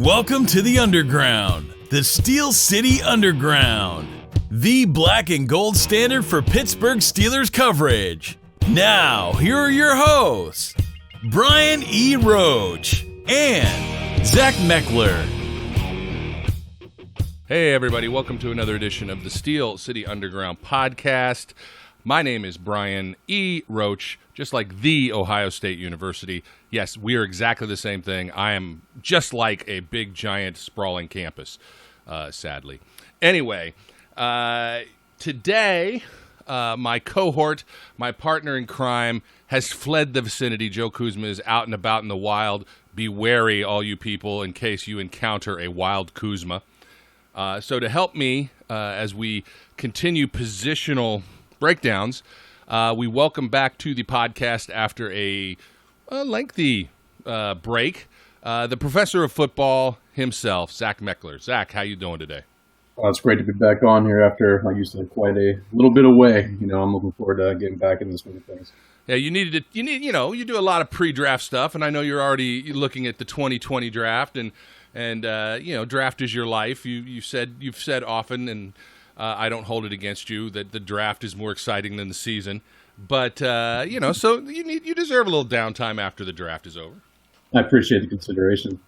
Welcome to the Underground, the Steel City Underground, the black and gold standard for Pittsburgh Steelers coverage. Now, here are your hosts, Brian E. Roach and Zach Metkler. Hey everybody, welcome to another edition of the Steel City Underground podcast. My name is Brian E. Roach, just like the Ohio State University. Yes, we are exactly the same thing. I am just like a big, giant, sprawling campus, sadly. Anyway, today, my cohort, my partner in crime, has fled the vicinity. Joe Kuzma is out and about in the wild. Be wary, all you people, in case you encounter a wild Kuzma. So to help me as we continue positional breakdowns, we welcome back to the podcast after a lengthy break, the professor of football himself, Zach Metkler. Zach, how you doing today? Well, it's great to be back on here after, like you said, quite a little bit away. I'm looking forward to getting back in this swing of things. Yeah, you do a lot of pre-draft stuff, and I know you're already looking at the 2020 draft, and draft is your life. You've said often, and I don't hold it against you, that the draft is more exciting than the season. But so you deserve a little downtime after the draft is over. I appreciate the consideration.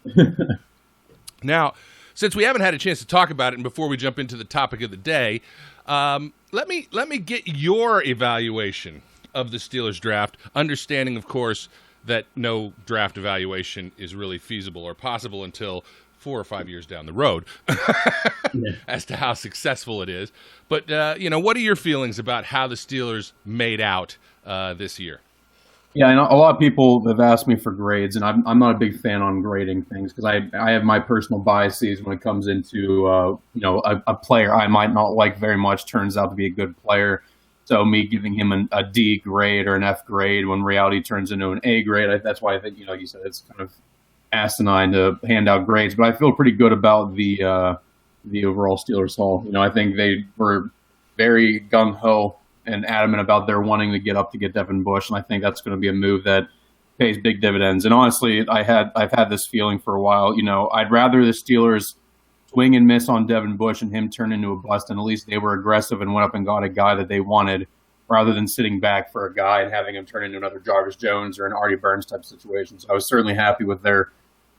Now, since we haven't had a chance to talk about it, and before we jump into the topic of the day, let me get your evaluation of the Steelers draft, understanding, of course, that no draft evaluation is really feasible or possible until 4 or 5 years down the road as to how successful it is. But, what are your feelings about how the Steelers made out this year? Yeah, and a lot of people have asked me for grades, and I'm not a big fan on grading things because I have my personal biases when it comes into, a player I might not like very much turns out to be a good player. So me giving him a D grade or an F grade when reality turns into an A grade, that's why I think, like you said, it's kind of asinine to hand out grades. But I feel pretty good about the overall Steelers haul. I think they were very gung-ho and adamant about their wanting to get up to get Devin Bush, and I think that's going to be a move that pays big dividends. And honestly, I've had this feeling for a while. I'd rather the Steelers swing and miss on Devin Bush and him turn into a bust, and at least they were aggressive and went up and got a guy that they wanted, rather than sitting back for a guy and having him turn into another Jarvis Jones or an Artie Burns type situation. So I was certainly happy with their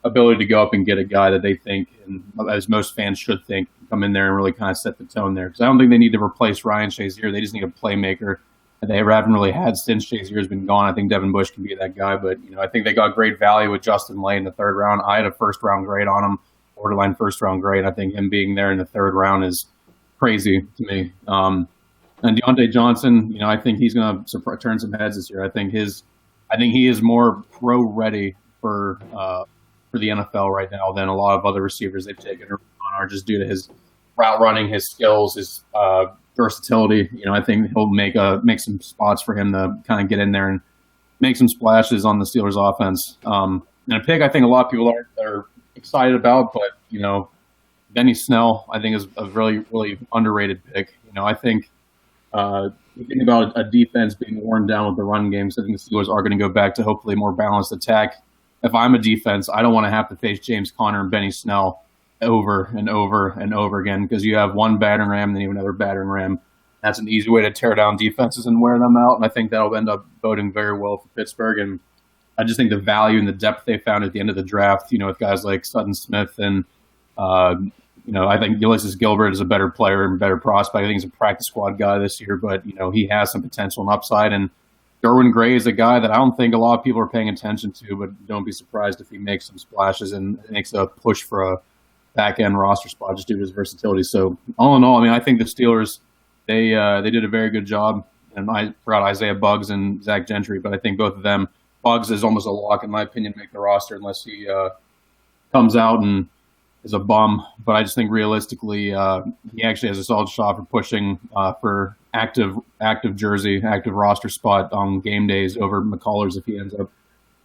ability to go up and get a guy that they think, and as most fans should think, come in there and really kind of set the tone there. Because I don't think they need to replace Ryan Shazier. They just need a playmaker that they haven't really had since Shazier's been gone. I think Devin Bush can be that guy. But, I think they got great value with Justin Lay in the third round. I had a first-round grade on him, borderline first-round grade. I think him being there in the third round is crazy to me. And Deontay Johnson, I think he's going to turn some heads this year. I think he is more pro-ready for the NFL right now than a lot of other receivers they've taken on are, just due to his route running, his skills, his versatility. I think he'll make some spots for him to kind of get in there and make some splashes on the Steelers offense. And a pick I think a lot of people are excited about, but Benny Snell I think is a really, really underrated pick. I think you think about a defense being worn down with the run game, so I think the Steelers are going to go back to hopefully a more balanced attack. If I'm a defense, I don't want to have to face James Conner and Benny Snell over and over and over again, because you have one battering ram and then you have another battering ram. That's an easy way to tear down defenses and wear them out, and I think that'll end up boding very well for Pittsburgh. And I just think the value and the depth they found at the end of the draft, with guys like Sutton Smith and, I think Ulysses Gilbert is a better player and better prospect. I think he's a practice squad guy this year, but, he has some potential and upside. And Derwin Gray is a guy that I don't think a lot of people are paying attention to, but don't be surprised if he makes some splashes and makes a push for a back-end roster spot just due to his versatility. So all in all, I think the Steelers, they did a very good job. And I forgot Isaiah Buggs and Zach Gentry, but I think both of them, Buggs is almost a lock, in my opinion, to make the roster unless he comes out and is a bum. But I just think realistically, he actually has a solid shot for pushing for active jersey, active roster spot on game days over McCullers if he ends up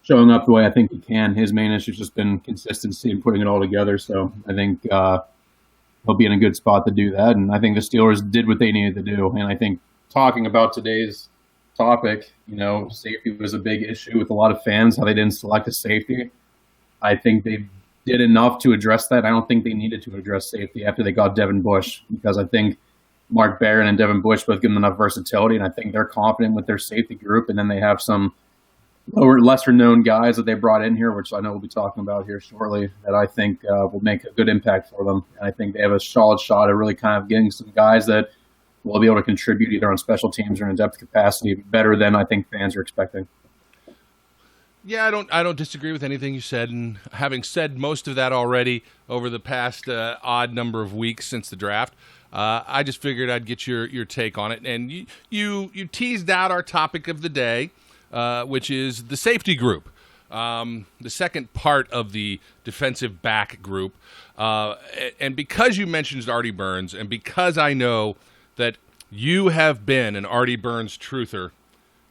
showing up the way I think he can. His main issue has just been consistency and putting it all together. So I think he'll be in a good spot to do that. And I think the Steelers did what they needed to do. And I think talking about today's topic, safety was a big issue with a lot of fans, how they didn't select a safety. I think they've did enough to address that. I don't think they needed to address safety after they got Devin Bush, because I think Mark Barron and Devin Bush both give them enough versatility, and I think they're confident with their safety group. And then they have some lesser known guys that they brought in here, which I know we'll be talking about here shortly, that I think will make a good impact for them. And I think they have a solid shot at really kind of getting some guys that will be able to contribute either on special teams or in depth capacity better than I think fans are expecting. Yeah, I don't disagree with anything you said, and having said most of that already over the past odd number of weeks since the draft, I just figured I'd get your take on it. And you teased out our topic of the day, which is the safety group, the second part of the defensive back group. And because you mentioned Artie Burns, and because I know that you have been an Artie Burns truther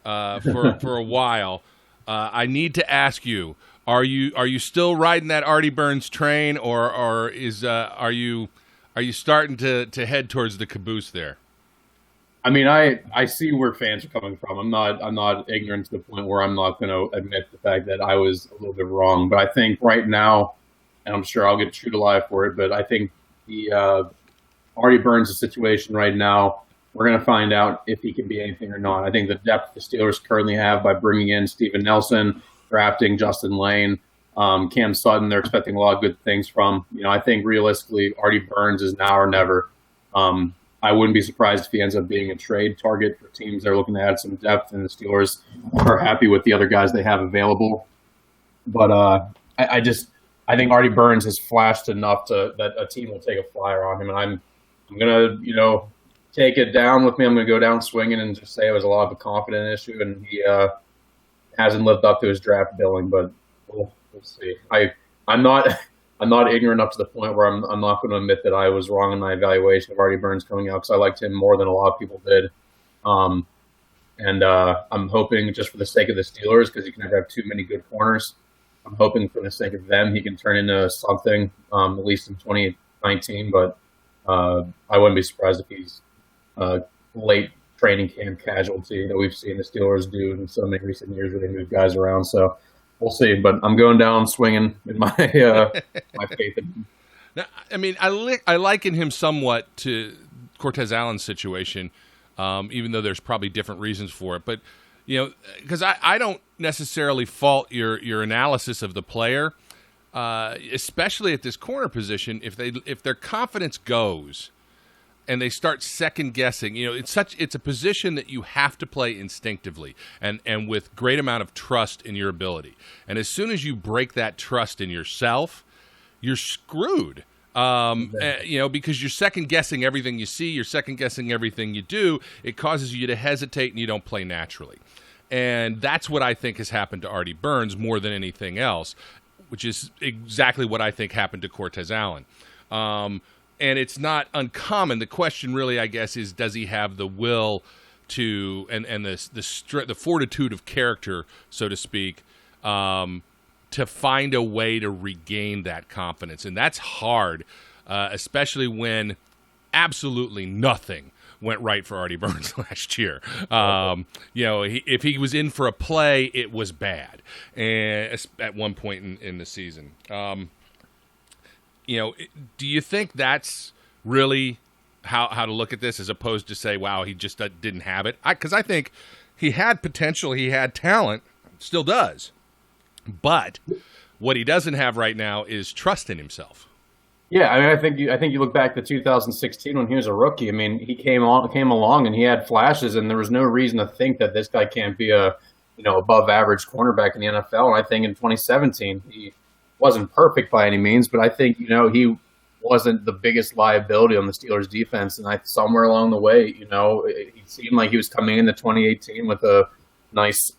for a while, I need to ask you: Are you still riding that Artie Burns train, or are you starting to head towards the caboose there? I mean, I see where fans are coming from. I'm not ignorant to the point where I'm not going to admit the fact that I was a little bit wrong. But I think right now, and I'm sure I'll get chewed alive for it, but I think the Artie Burns' situation right now, we're going to find out if he can be anything or not. I think the depth the Steelers currently have by bringing in Steven Nelson, drafting Justin Lane, Cam Sutton, they're expecting a lot of good things from. I think realistically, Artie Burns is now or never. I wouldn't be surprised if he ends up being a trade target for teams that are looking to add some depth, and the Steelers are happy with the other guys they have available. But I think Artie Burns has flashed enough that a team will take a flyer on him, and I'm gonna take it down with me. I'm going to go down swinging and just say it was a lot of a confidence issue, and he hasn't lived up to his draft billing. But we'll see. I'm not ignorant up to the point where I'm not going to admit that I was wrong in my evaluation of Artie Burns coming out, because I liked him more than a lot of people did. And I'm hoping, just for the sake of the Steelers, because you can never have too many good corners, I'm hoping for the sake of them he can turn into something, at least in 2019. But I wouldn't be surprised if he's late training camp casualty that we've seen the Steelers do in so many recent years where they move guys around. So we'll see. But I'm going down swinging in my my faith in him. Now, I mean, I liken him somewhat to Cortez Allen's situation, even though there's probably different reasons for it. But because I don't necessarily fault your analysis of the player, especially at this corner position. If their confidence goes and they start second guessing, it's a position that you have to play instinctively and with great amount of trust in your ability. And as soon as you break that trust in yourself, you're screwed. Because you're second guessing everything you see, you're second guessing everything you do. It causes you to hesitate and you don't play naturally. And that's what I think has happened to Artie Burns more than anything else, which is exactly what I think happened to Cortez Allen. And it's not uncommon. The question really, I guess, is does he have the will to and the fortitude of character, so to speak, to find a way to regain that confidence. And that's hard, especially when absolutely nothing went right for Artie Burns last year. If he was in for a play, it was bad, and at one point in the season. Do you think that's really how to look at this, as opposed to say, wow, he just didn't have it? Because I think he had potential, he had talent, still does. But what he doesn't have right now is trust in himself. Yeah, I mean, I think you look back to 2016 when he was a rookie. I mean, he came along and he had flashes, and there was no reason to think that this guy can't be a above average cornerback in the NFL. And I think in 2017 he wasn't perfect by any means, but I think he wasn't the biggest liability on the Steelers defense. And somewhere along the way, it seemed like he was coming into 2018 with a nice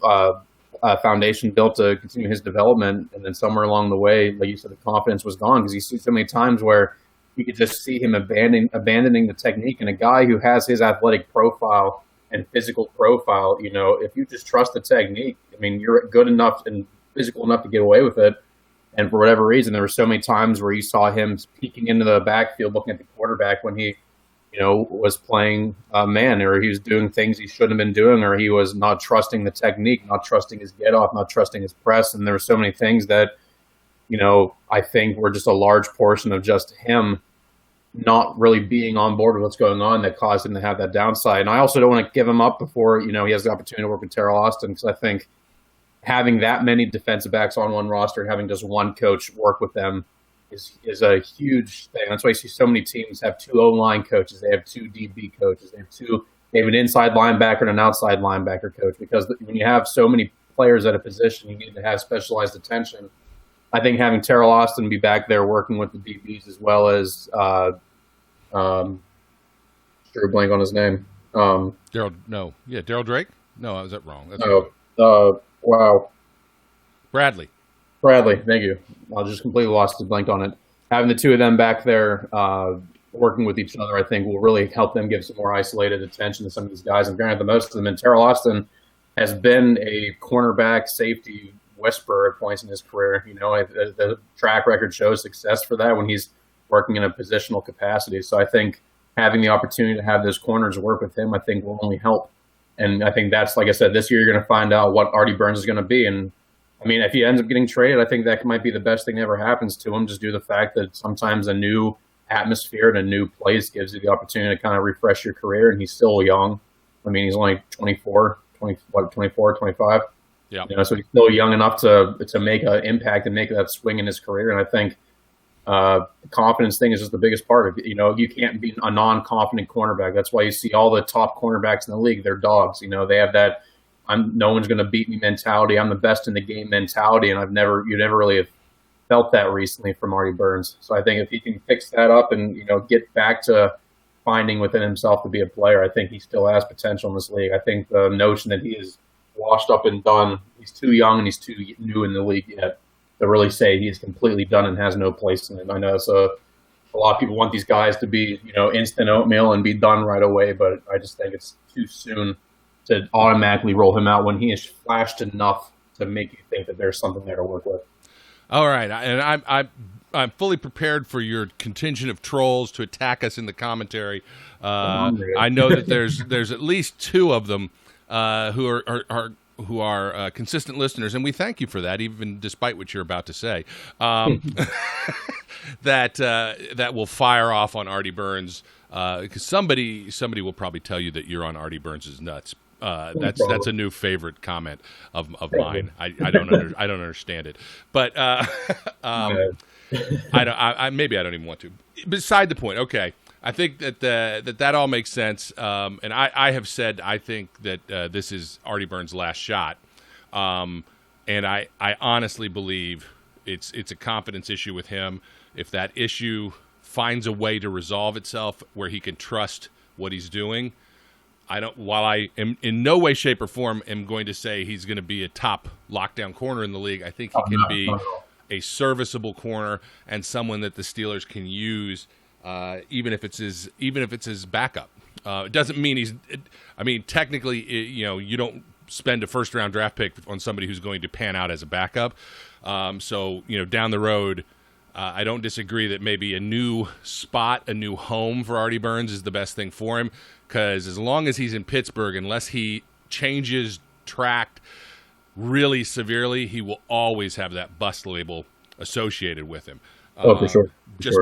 foundation built to continue his development, and then somewhere along the way, like you said, the confidence was gone, because you see so many times where you could just see him abandoning the technique. And a guy who has his athletic profile and physical profile, if you just trust the technique, I mean, you're good enough and physical enough to get away with it. And for whatever reason, there were so many times where you saw him peeking into the backfield looking at the quarterback when he was playing man, or he was doing things he shouldn't have been doing, or he was not trusting the technique, not trusting his get off, not trusting his press. And there were so many things that, I think we're just a large portion of just him not really being on board with what's going on that caused him to have that downside. And I also don't want to give him up before, he has the opportunity to work with Terrell Austin, because I think having that many defensive backs on one roster and having just one coach work with them is a huge thing. That's why you see so many teams have 2 O-line coaches. They have 2 DB coaches. They have an inside linebacker and an outside linebacker coach, because when you have so many players at a position, you need to have specialized attention. I think having Terrell Austin be back there working with the DBs, as well as drew blank on his name. Daryl Drake? No, is that wrong? That's wow. Bradley, thank you. I just completely lost the blank on it. Having the 2 of them back there working with each other, I think, will really help them give some more isolated attention to some of these guys. And granted, the most of them, and Terrell Austin has been a cornerback safety whisperer at points in his career. The track record shows success for that when he's working in a positional capacity. So I think having the opportunity to have those corners work with him, I think, will only help. And I think that's, like I said, this year you're going to find out what Artie Burns is going to be. And I mean, if he ends up getting traded, I think that might be the best thing that ever happens to him, just due to the fact that sometimes a new atmosphere and a new place gives you the opportunity to kind of refresh your career. And he's still young. I mean, he's only 24, 25. Yeah. So he's still young enough to make an impact and make that swing in his career. And I think the confidence thing is just the biggest part of it. You can't be a non-confident cornerback. That's why you see all the top cornerbacks in the league. They're dogs. They have that no one's going to beat me mentality. I'm the best in the game mentality. And you never really have felt that recently from Artie Burns. So I think if he can fix that up and, get back to finding within himself to be a player, I think he still has potential in this league. I think the notion that he is washed up and done, he's too young and he's too new in the league yet to really say he's completely done and has no place in it. I know a lot of people want these guys to be, instant oatmeal and be done right away, but I just think it's too soon to automatically roll him out when he has flashed enough to make you think that there's something there to work with. All right, and I'm fully prepared for your contingent of trolls to attack us in the commentary. I know that there's at least 2 of them who are consistent listeners, and we thank you for that, even despite what you're about to say. That will fire off on Artie Burns, because somebody will probably tell you that you're on Artie Burns' nuts. That's a new favorite comment of mine. I don't understand it, but maybe I don't even want to. Beside the point. Okay. I think that all makes sense, and I have said I think that this is Artie Burns' last shot, and I honestly believe it's a confidence issue with him. If that issue finds a way to resolve itself where he can trust what he's doing, while I am in no way, shape, or form am going to say he's going to be a top lockdown corner in the league, I think he can be a serviceable corner and someone that the Steelers can use. Even if it's his backup, it doesn't mean technically, you don't spend a first-round draft pick on somebody who's going to pan out as a backup. So down the road, I don't disagree that maybe a new spot, a new home for Artie Burns is the best thing for him. Because as long as he's in Pittsburgh, unless he changes track really severely, he will always have that bust label associated with him. For sure.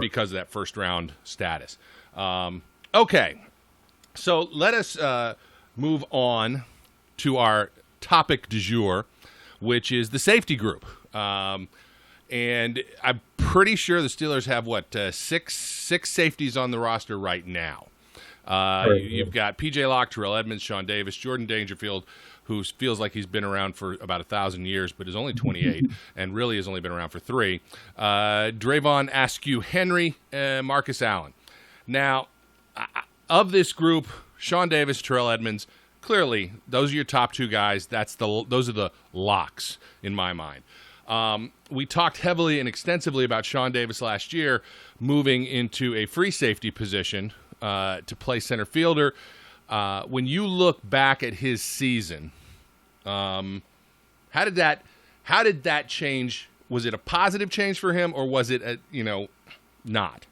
Because of that first-round status. Okay, so let us move on to our topic du jour, which is the safety group. And I'm pretty sure the Steelers have, six safeties on the roster right now. You've got P.J. Locke, Terrell Edmonds, Sean Davis, Jordan Dangerfield, who feels like he's been around for about 1,000 years, but is only 28, and really has only been around for 3. Drayvon Askew Henry, Marcus Allen. Now, of this group, Sean Davis, Terrell Edmonds, clearly those are your top 2 guys. Those are the locks in my mind. We talked heavily and extensively about Sean Davis last year moving into a free safety position to play center fielder. When you look back at his season, how did that change? Was it a positive change for him, or was it not?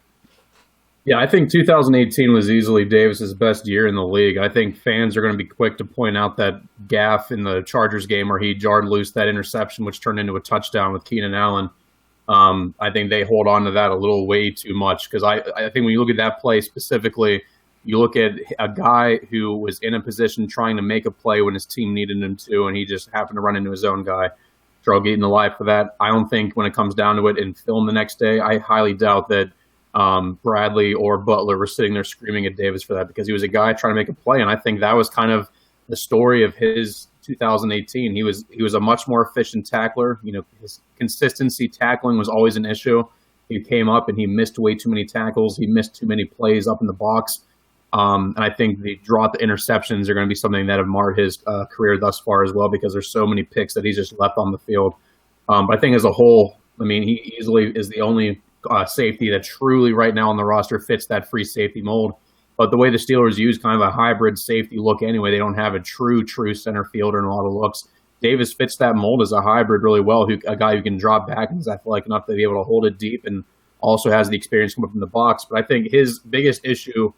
Yeah, I think 2018 was easily Davis's best year in the league. I think fans are going to be quick to point out that gaffe in the Chargers game where he jarred loose that interception, which turned into a touchdown with Keenan Allen. I think they hold on to that a little way too much because I think when you look at that play specifically, you look at a guy who was in a position trying to make a play when his team needed him to, and he just happened to run into his own guy. Drug eating the life for that. I don't think when it comes down to it in film the next day, I highly doubt that Bradley or Butler were sitting there screaming at Davis for that because he was a guy trying to make a play, and I think that was kind of the story of his 2018. He was a much more efficient tackler. His consistency tackling was always an issue. He came up and he missed way too many tackles. He missed too many plays up in the box. And I think the drop interceptions are going to be something that have marred his career thus far as well because there's so many picks that he's just left on the field. But I think as a whole, he easily is the only safety that truly right now on the roster fits that free safety mold. But the way the Steelers use kind of a hybrid safety look anyway, they don't have a true center fielder in a lot of looks. Davis fits that mold as a hybrid really well, a guy who can drop back and is athletic enough to be able to hold it deep and also has the experience come up in the box. But I think his biggest issue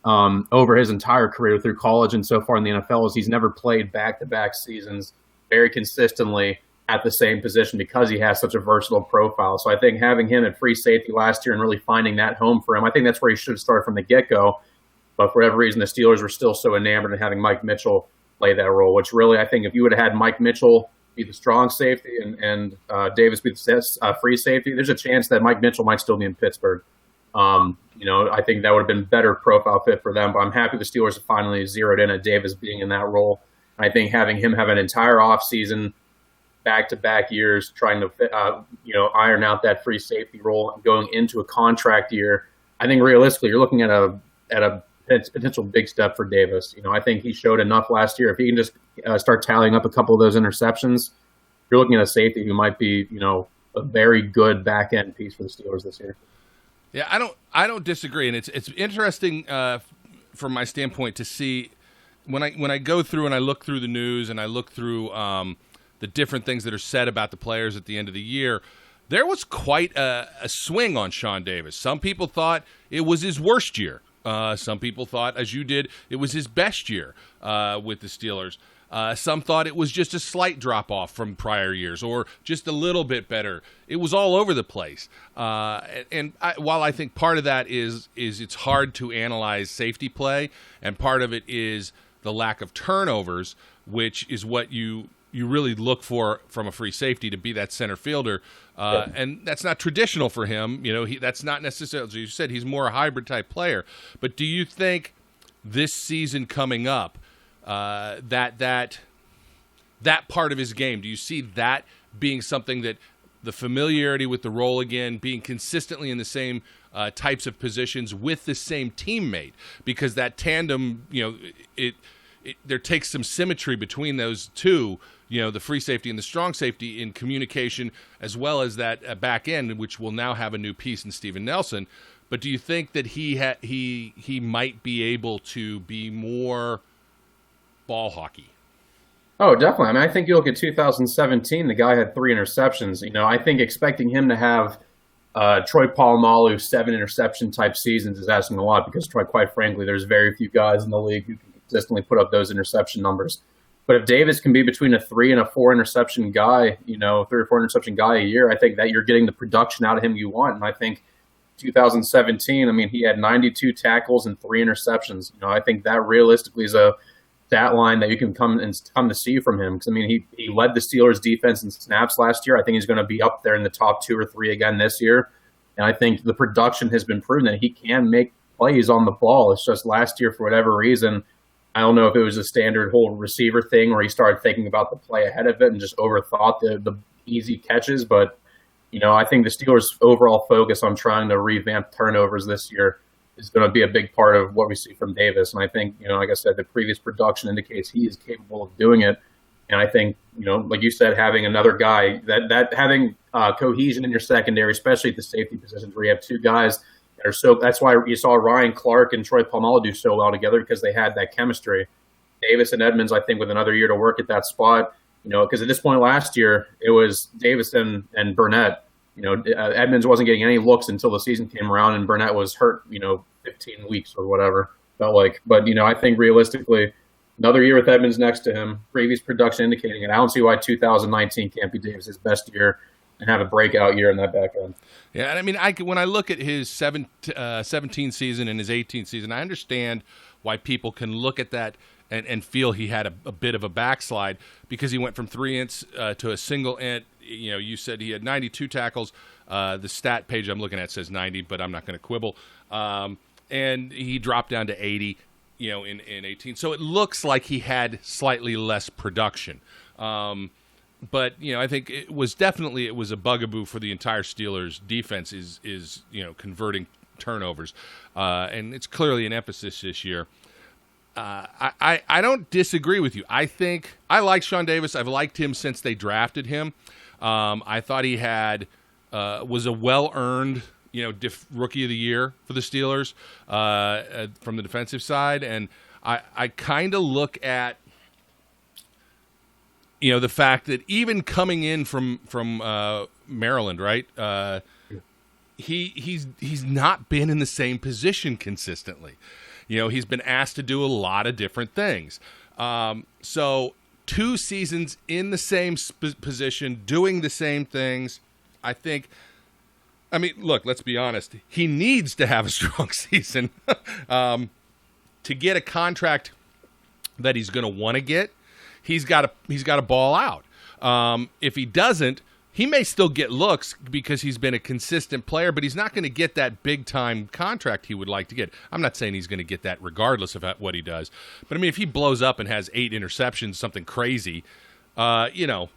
over his entire career through college and so far in the NFL is he's never played back-to-back seasons very consistently at the same position because he has such a versatile profile. So I think having him at free safety last year and really finding that home for him, I think that's where he should have started from the get-go. But for whatever reason, the Steelers were still so enamored in having Mike Mitchell play that role, which really I think if you would have had Mike Mitchell be the strong safety and Davis be the free safety, there's a chance that Mike Mitchell might still be in Pittsburgh. I think that would have been a better profile fit for them. But I'm happy the Steelers have finally zeroed in at Davis being in that role. I think having him have an entire offseason, back-to-back years, trying to iron out that free safety role and going into a contract year, I think realistically you're looking at a potential big step for Davis. I think he showed enough last year. If he can just start tallying up a couple of those interceptions, you're looking at a safety who might be, a very good back-end piece for the Steelers this year. Yeah, I don't disagree, and it's interesting from my standpoint to see when I go through and I look through the news and I look through the different things that are said about the players at the end of the year. There was quite a swing on Sean Davis. Some people thought it was his worst year. Some people thought, as you did, it was his best year with the Steelers. Some thought it was just a slight drop-off from prior years or just a little bit better. It was all over the place. While I think part of that is it's hard to analyze safety play, and part of it is the lack of turnovers, which is what you really look for from a free safety to be that center fielder. And that's not traditional for him. That's not necessarily, as you said, he's more a hybrid type player. But do you think this season coming up, that part of his game, do you see that being something that the familiarity with the role again, being consistently in the same types of positions with the same teammate, because that tandem, there takes some symmetry between those two, the free safety and the strong safety in communication, as well as that back end, which will now have a new piece in Steven Nelson. But do you think that he might be able to be more ball hockey? Oh, definitely. I think you look at 2017, the guy had 3 interceptions. I think expecting him to have Troy Polamalu 7 interception type seasons is asking a lot because, quite frankly, there's very few guys in the league who can consistently put up those interception numbers. But if Davis can be between a 3 and a 4 interception guy, 3 or 4 interception guy a year, I think that you're getting the production out of him you want. And I think 2017, he had 92 tackles and 3 interceptions. I think that realistically is a stat line that you can come to see from him. Because, he led the Steelers defense in snaps last year. I think he's going to be up there in the top 2 or 3 again this year. And I think the production has been proven that he can make plays on the ball. It's just last year, for whatever reason, I don't know if it was a standard whole receiver thing where he started thinking about the play ahead of it and just overthought the easy catches. But, I think the Steelers' overall focus on trying to revamp turnovers this year is going to be a big part of what we see from Davis. And I think, like I said, the previous production indicates he is capable of doing it. And I think, like you said, having another guy, that having cohesion in your secondary, especially at the safety positions where you have 2 guys that are so, that's why you saw Ryan Clark and Troy Polamalu do so well together, because they had that chemistry. Davis and Edmonds, I think, with another year to work at that spot, because at this point last year, it was Davis and Burnett. Edmonds wasn't getting any looks until the season came around, and Burnett was hurt, 15 weeks or whatever, felt like. But, I think realistically, another year with Edmonds next to him, previous production indicating it. I don't see why 2019 can't be Davis's best year. have a breakout year in that back end. Yeah, and I mean, when I look at his 17 season and his 18th season, I understand why people can look at that and feel he had a bit of a backslide because he went from 3 ints to a single int. You know, you said he had 92 tackles. The stat page I'm looking at says 90, but I'm not going to quibble. And he dropped down to 80, you know, in 18. So it looks like he had slightly less production. But, you know, I think it was a bugaboo for the entire Steelers defense is you know, converting turnovers. And it's clearly an emphasis this year. I don't disagree with you. I think I like Sean Davis. I've liked him since they drafted him. I thought he was a well-earned, you know, rookie of the year for the Steelers from the defensive side. And I kind of look at, you know, the fact that even coming in from Maryland, right? He's not been in the same position consistently. You know, he's been asked to do a lot of different things. So 2 seasons in the same position, doing the same things, I think. I mean, look, let's be honest. He needs to have a strong season to get a contract that he's going to want to get. He's got to ball out. If he doesn't, he may still get looks because he's been a consistent player, but he's not going to get that big-time contract he would like to get. I'm not saying he's going to get that regardless of what he does. But, I mean, if he blows up and has 8 interceptions, something crazy, you know,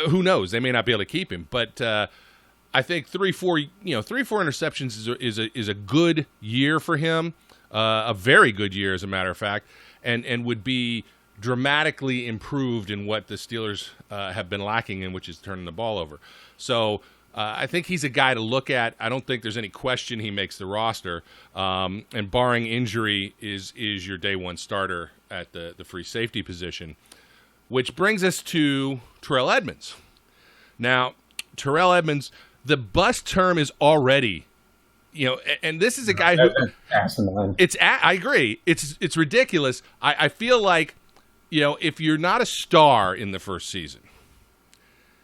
who knows? They may not be able to keep him. But I think 3-4 interceptions is a good year for him, a very good year, as a matter of fact, and would be dramatically improved in what the Steelers have been lacking in, which is turning the ball over. So I think he's a guy to look at. I don't think there's any question he makes the roster. And barring injury, is your day one starter at the free safety position, which brings us to Terrell Edmunds. Now, Terrell Edmunds, the bust term is already, you know, and this is a guy who I agree. It's ridiculous. I feel like, you know, if you're not a star in the first season,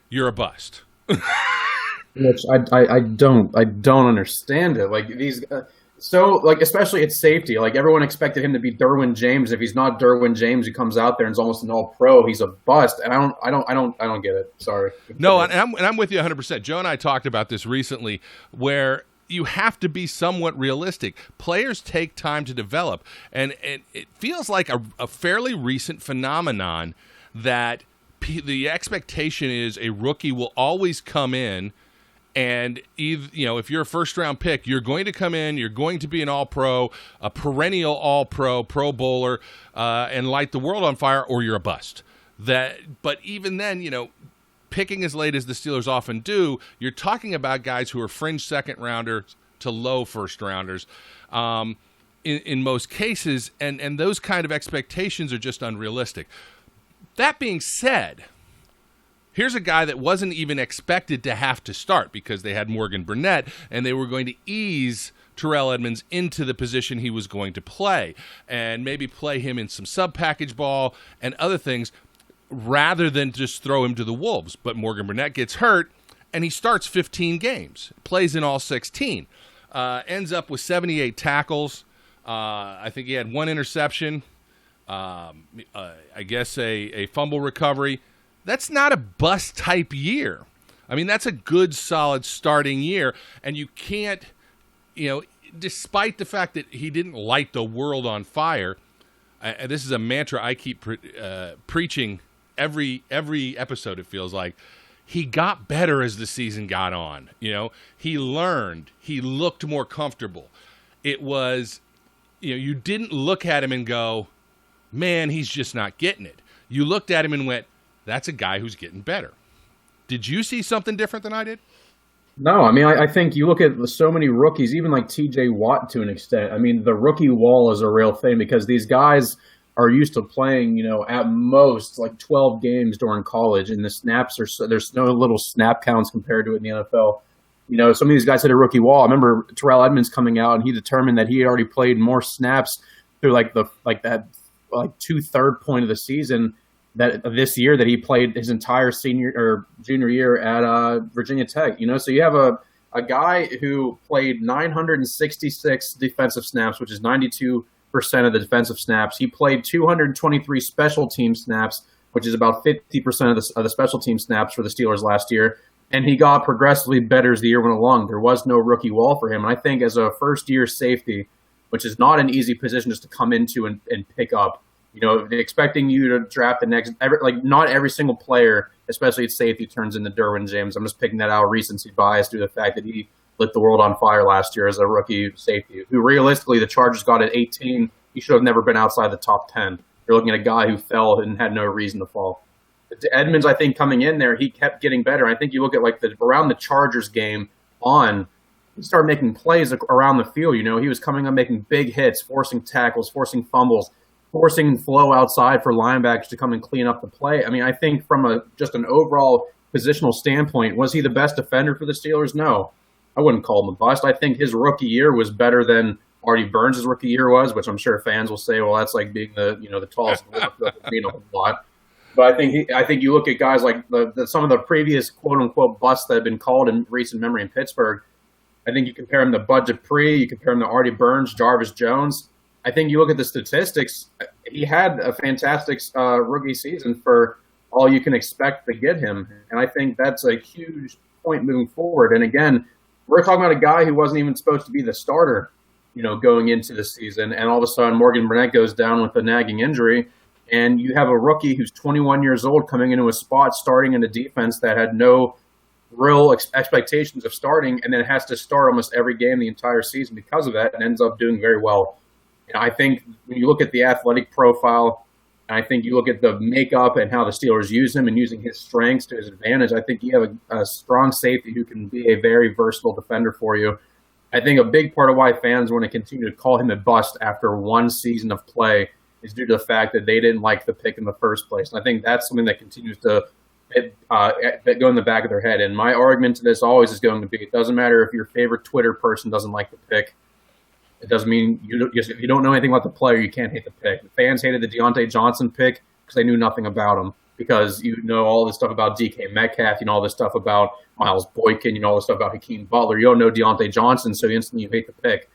you're a bust. Which I don't understand it. Like these, so like especially at safety, like everyone expected him to be Derwin James. If he's not Derwin James, he comes out there and is almost an all-pro. He's a bust, and I don't get it. Sorry. No, and I'm with you 100%. Joe and I talked about this recently, where you have to be somewhat realistic. Players take time to develop, and it feels like a fairly recent phenomenon that the expectation is a rookie will always come in, and either, you know, if you're a first-round pick, you're going to come in, you're going to be an all-pro, a perennial all-pro, Pro Bowler, and light the world on fire, or you're a bust. But even then, you know, picking as late as the Steelers often do, you're talking about guys who are fringe second-rounders to low first-rounders in most cases, and those kind of expectations are just unrealistic. That being said, here's a guy that wasn't even expected to have to start because they had Morgan Burnett, and they were going to ease Terrell Edmunds into the position he was going to play and maybe play him in some sub-package ball and other things, rather than just throw him to the wolves. But Morgan Burnett gets hurt, and he starts 15 games, plays in all 16, ends up with 78 tackles. I think he had 1 interception, I guess a fumble recovery. That's not a bust-type year. I mean, that's a good, solid starting year, and you can't, you know, despite the fact that he didn't light the world on fire, this is a mantra I keep preaching every episode, it feels like. He got better as the season got on. You know, he learned. He looked more comfortable. It was, you know, you didn't look at him and go, man, he's just not getting it. You looked at him and went, that's a guy who's getting better. Did you see something different than I did? No, I mean, I think you look at so many rookies, even like T.J. Watt to an extent. I mean, the rookie wall is a real thing because these guys are used to playing, you know, at most like 12 games during college, and the snaps there's no little snap counts compared to it in the NFL. You know, some of these guys hit a rookie wall. I remember Terrell Edmunds coming out, and he determined that he had already played more snaps through that 2/3 point of the season that this year that he played his entire senior or junior year at Virginia Tech. So you have a guy who played 966 defensive snaps, which is 92% of the defensive snaps. He played 223 special team snaps, which is about 50% of the special team snaps for the Steelers last year. And he got progressively better as the year went along. There was no rookie wall for him. And I think as a first-year safety, which is not an easy position just to come into and pick up, expecting you to draft the next, not every single player, especially at safety, turns into Derwin James. I'm just picking that out recency bias due to the fact that he lit the world on fire last year as a rookie safety, who realistically the Chargers got at 18. He should have never been outside the top 10. You're looking at a guy who fell and had no reason to fall. Edmonds, I think, coming in there, he kept getting better. I think you look at around the Chargers game on, he started making plays around the field. He was coming up making big hits, forcing tackles, forcing fumbles, forcing flow outside for linebackers to come and clean up the play. I mean, I think from just an overall positional standpoint, was he the best defender for the Steelers? No, I wouldn't call him a bust. I think his rookie year was better than Artie Burns' rookie year was, which I'm sure fans will say, well, that's like being the tallest lot. But I think you look at guys like some of the previous quote unquote busts that have been called in recent memory in Pittsburgh. I think you compare him to Bud Dupree, you compare him to Artie Burns, Jarvis Jones. I think you look at the statistics, he had a fantastic rookie season for all you can expect to get him. And I think that's a huge point moving forward. And again, we're talking about a guy who wasn't even supposed to be the starter, going into the season. And all of a sudden, Morgan Burnett goes down with a nagging injury. And you have a rookie who's 21 years old coming into a spot starting in a defense that had no real expectations of starting, and then has to start almost every game the entire season because of that, and ends up doing very well. And I think when you look at the athletic profile, and I think you look at the makeup and how the Steelers use him and using his strengths to his advantage, I think you have a strong safety who can be a very versatile defender for you. I think a big part of why fans want to continue to call him a bust after one season of play is due to the fact that they didn't like the pick in the first place. And I think that's something that continues to go in the back of their head. And my argument to this always is going to be, it doesn't matter if your favorite Twitter person doesn't like the pick. It doesn't mean if you don't know anything about the player, you can't hate the pick. The fans hated the Deontay Johnson pick because they knew nothing about him, because you know all this stuff about DK Metcalf, all this stuff about Miles Boykin, all this stuff about Hakeem Butler. You don't know Deontay Johnson, so instantly you hate the pick.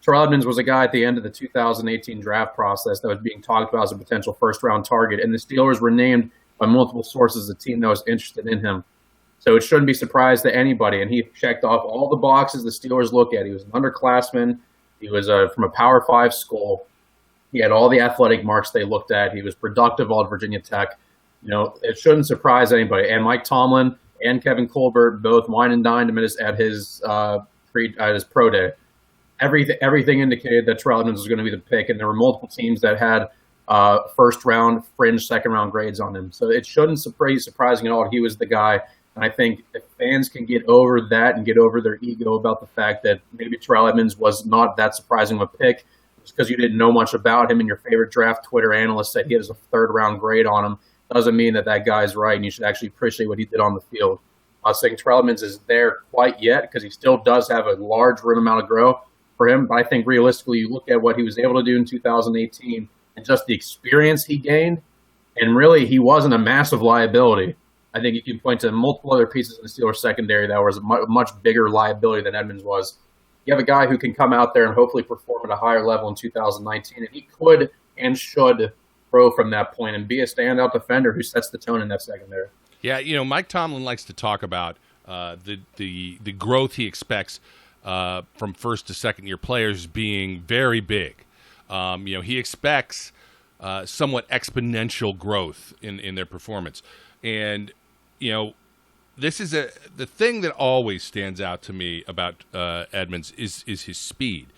Terrell Edmonds was a guy at the end of the 2018 draft process that was being talked about as a potential first-round target, and the Steelers were named by multiple sources as a team that was interested in him. So it shouldn't be surprised to anybody, and he checked off all the boxes the Steelers look at. He was an underclassman. He was from a Power 5 school. He had all the athletic marks they looked at. He was productive all at Virginia Tech. It shouldn't surprise anybody. And Mike Tomlin and Kevin Colbert both wine and dined him at his pro day. Everything indicated that Terrell Edmonds was going to be the pick, and there were multiple teams that had first-round, fringe, second-round grades on him. So it shouldn't be surprising at all. He was the guy. And I think if fans can get over that and get over their ego about the fact that maybe Terrell Edmonds was not that surprising of a pick, just because you didn't know much about him and your favorite draft Twitter analyst said he has a third-round grade on him, doesn't mean that guy's right, and you should actually appreciate what he did on the field. I'm not saying Terrell Edmonds is there quite yet, because he still does have a large room amount of growth for him. But I think realistically, you look at what he was able to do in 2018 and just the experience he gained, and really he wasn't a massive liability. I think you can point to multiple other pieces in the Steelers secondary that was a much bigger liability than Edmonds was. You have a guy who can come out there and hopefully perform at a higher level in 2019, and he could and should grow from that point and be a standout defender who sets the tone in that secondary. Yeah, Mike Tomlin likes to talk about the growth he expects from first to second year players being very big. He expects somewhat exponential growth in their performance. And, this is the thing that always stands out to me about Edmonds is his speed.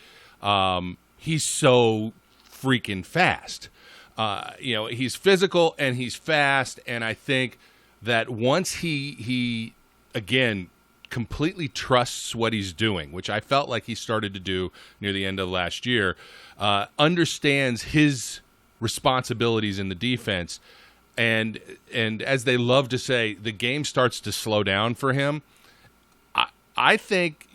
He's so freaking fast. He's physical and he's fast. And I think that once he again, completely trusts what he's doing, which I felt like he started to do near the end of last year, understands his responsibilities in the defense, and as they love to say, the game starts to slow down for him. I think,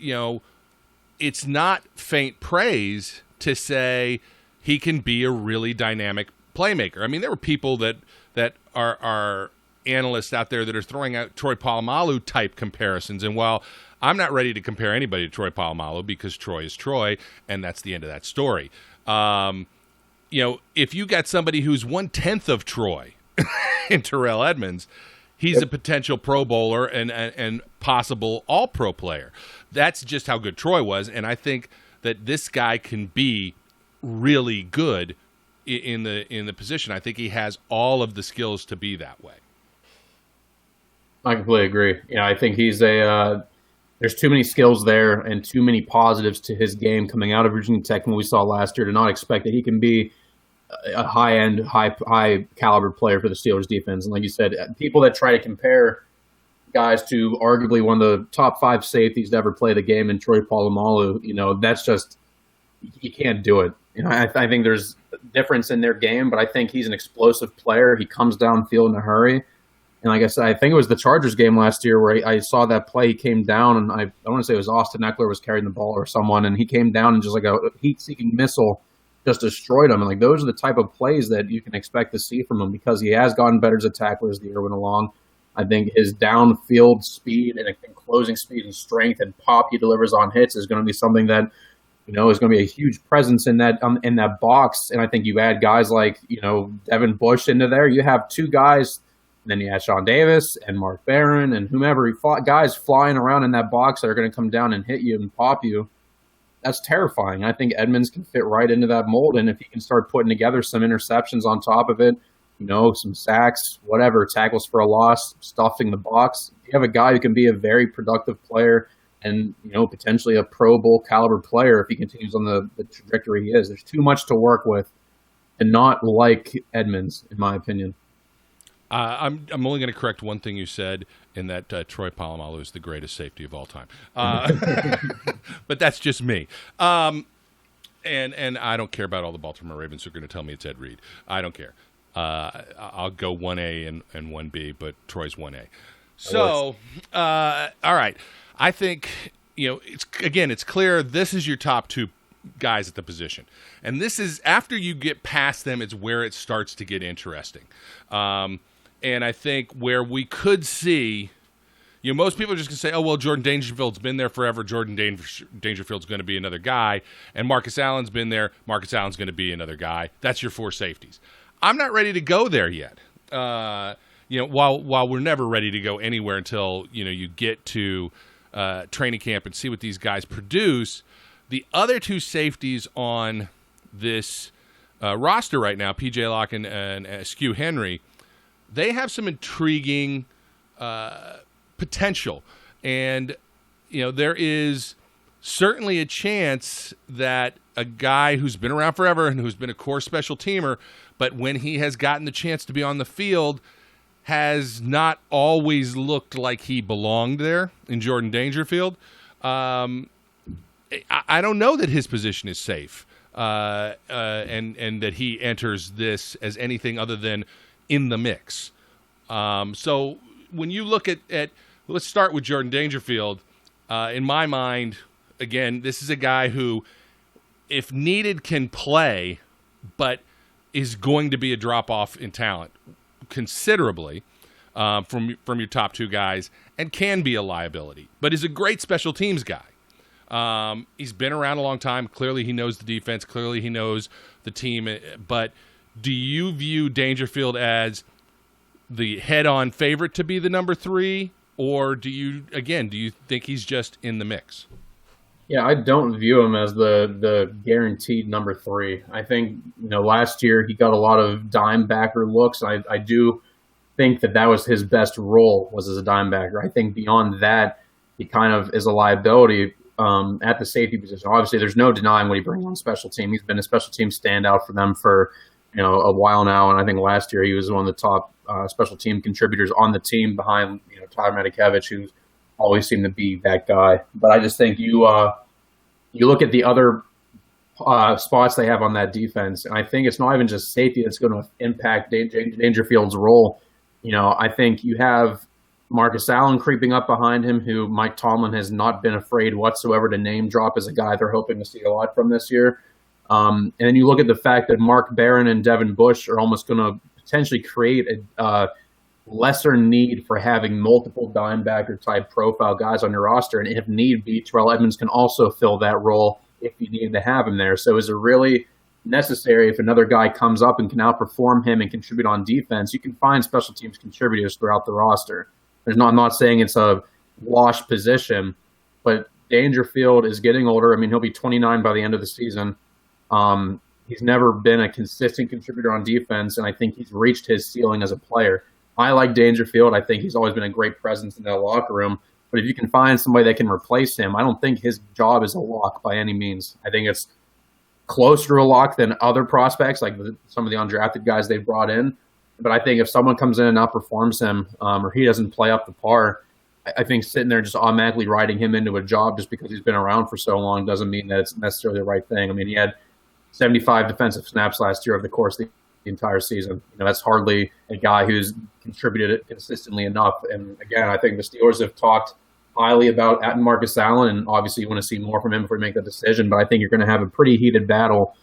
it's not faint praise to say he can be a really dynamic playmaker. I mean, there were people that that are analysts out there that are throwing out Troy Polamalu type comparisons. And while I'm not ready to compare anybody to Troy Polamalu because Troy is Troy, and that's the end of that story. If you got somebody who's 1/10 of Troy in Terrell Edmonds, he's a potential Pro Bowler and possible All-Pro player. That's just how good Troy was, and I think that this guy can be really good in the position. I think he has all of the skills to be that way. I completely agree. I think he's there's too many skills there and too many positives to his game coming out of Virginia Tech and what we saw last year to not expect that he can be a high-end, high-caliber player for the Steelers defense. And like you said, people that try to compare guys to arguably one of the top 5 safeties to ever play the game in Troy Polamalu, that's just – you can't do it. I think there's a difference in their game, but I think he's an explosive player. He comes downfield in a hurry. And like I said, I think it was the Chargers game last year where I saw that play. He came down, and I want to say it was Austin Eckler was carrying the ball or someone, and he came down and just like a heat-seeking missile just destroyed him. And like those are the type of plays that you can expect to see from him because he has gotten better as a tackler as the year went along. I think his downfield speed and closing speed and strength and pop he delivers on hits is going to be something that is going to be a huge presence in that box. And I think you add guys like Devin Bush into there. You have 2 guys. And then you have Sean Davis and Mark Barron and whomever. Guys flying around in that box that are going to come down and hit you and pop you. That's terrifying. I think Edmonds can fit right into that mold. And if he can start putting together some interceptions on top of it, some sacks, whatever, tackles for a loss, stuffing the box, you have a guy who can be a very productive player and, potentially a Pro Bowl caliber player if he continues on the trajectory he is. There's too much to work with and not like Edmonds, in my opinion. I'm only going to correct one thing you said in that Troy Polamalu is the greatest safety of all time. But that's just me. And I don't care about all the Baltimore Ravens who are going to tell me it's Ed Reed. I don't care. I'll go 1A and 1B, but Troy's 1A. So, all right. I think, it's clear this is your top 2 guys at the position. And this is, after you get past them, it's where it starts to get interesting. And I think where we could see, most people are just going to say, oh, well, Jordan Dangerfield's been there forever. Jordan Dangerfield's going to be another guy. And Marcus Allen's been there. Marcus Allen's going to be another guy. That's your 4 safeties. I'm not ready to go there yet. While we're never ready to go anywhere until, you get to training camp and see what these guys produce, the other 2 safeties on this roster right now, P.J. Locke and Skew Henry, they have some intriguing potential. And, there is certainly a chance that a guy who's been around forever and who's been a core special teamer, but when he has gotten the chance to be on the field, has not always looked like he belonged there in Jordan Dangerfield. I don't know that his position is safe and that he enters this as anything other than in the mix. So when you look at let's start with Jordan Dangerfield. In my mind, again, this is a guy who, if needed, can play, but is going to be a drop-off in talent considerably from your top 2 guys and can be a liability, but is a great special teams guy. He's been around a long time. Clearly he knows the defense. Clearly he knows the team. But do you view Dangerfield as the head-on favorite to be the number 3, or do you think he's just in the mix? Yeah, I don't view him as the guaranteed number 3. I think, last year he got a lot of dime backer looks. I do think that was his best role, was as a dime backer. I think beyond that, he kind of is a liability at the safety position. Obviously, there's no denying what he brings on special team. He's been a special team standout for them for a while now, and I think last year he was one of the top special team contributors on the team behind Tyler Matakevich, who's always seemed to be that guy. But I just think you look at the other spots they have on that defense, and I think it's not even just safety that's going to impact Dangerfield's role. I think you have Marcus Allen creeping up behind him, who Mike Tomlin has not been afraid whatsoever to name drop as a guy they're hoping to see a lot from this year. And then you look at the fact that Mark Barron and Devin Bush are almost going to potentially create a lesser need for having multiple dimebacker type profile guys on your roster. And if need be, Terrell Edmunds can also fill that role if you need to have him there. So is it really necessary if another guy comes up and can outperform him and contribute on defense? You can find special teams contributors throughout the roster. I'm not saying it's a wash position, but Dangerfield is getting older. I mean, he'll be 29 by the end of the season. He's never been a consistent contributor on defense, and I think he's reached his ceiling as a player. I like Dangerfield. I think he's always been a great presence in that locker room. But if you can find somebody that can replace him, I don't think his job is a lock by any means. I think it's closer to a lock than other prospects, like some of the undrafted guys they've brought in. But I think if someone comes in and outperforms him, or he doesn't play up to par, I think sitting there just automatically writing him into a job just because he's been around for so long doesn't mean that it's necessarily the right thing. I mean, he had 75 defensive snaps last year over the course of the entire season. That's hardly a guy who's contributed consistently enough. And again, I think the Steelers have talked highly about Marcus Allen, and obviously you want to see more from him before you make that decision. But I think you're going to have a pretty heated battle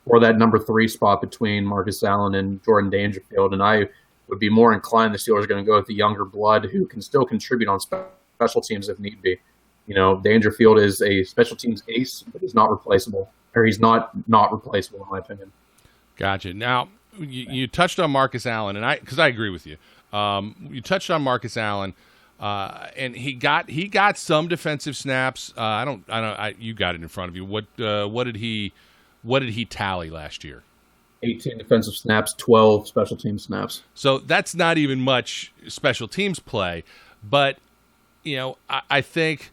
for that number 3 spot between Marcus Allen and Jordan Dangerfield. And I would be more inclined the Steelers are going to go with the younger blood who can still contribute on special teams if need be. Dangerfield is a special teams ace, but he's not replaceable. Or he's not replaceable, in my opinion. Gotcha. Now, you touched on Marcus Allen, and because I agree with you. You touched on Marcus Allen, and he got some defensive snaps. You got it in front of you. What did he tally last year? 18 defensive snaps, 12 special team snaps. So that's not even much special teams play, but I think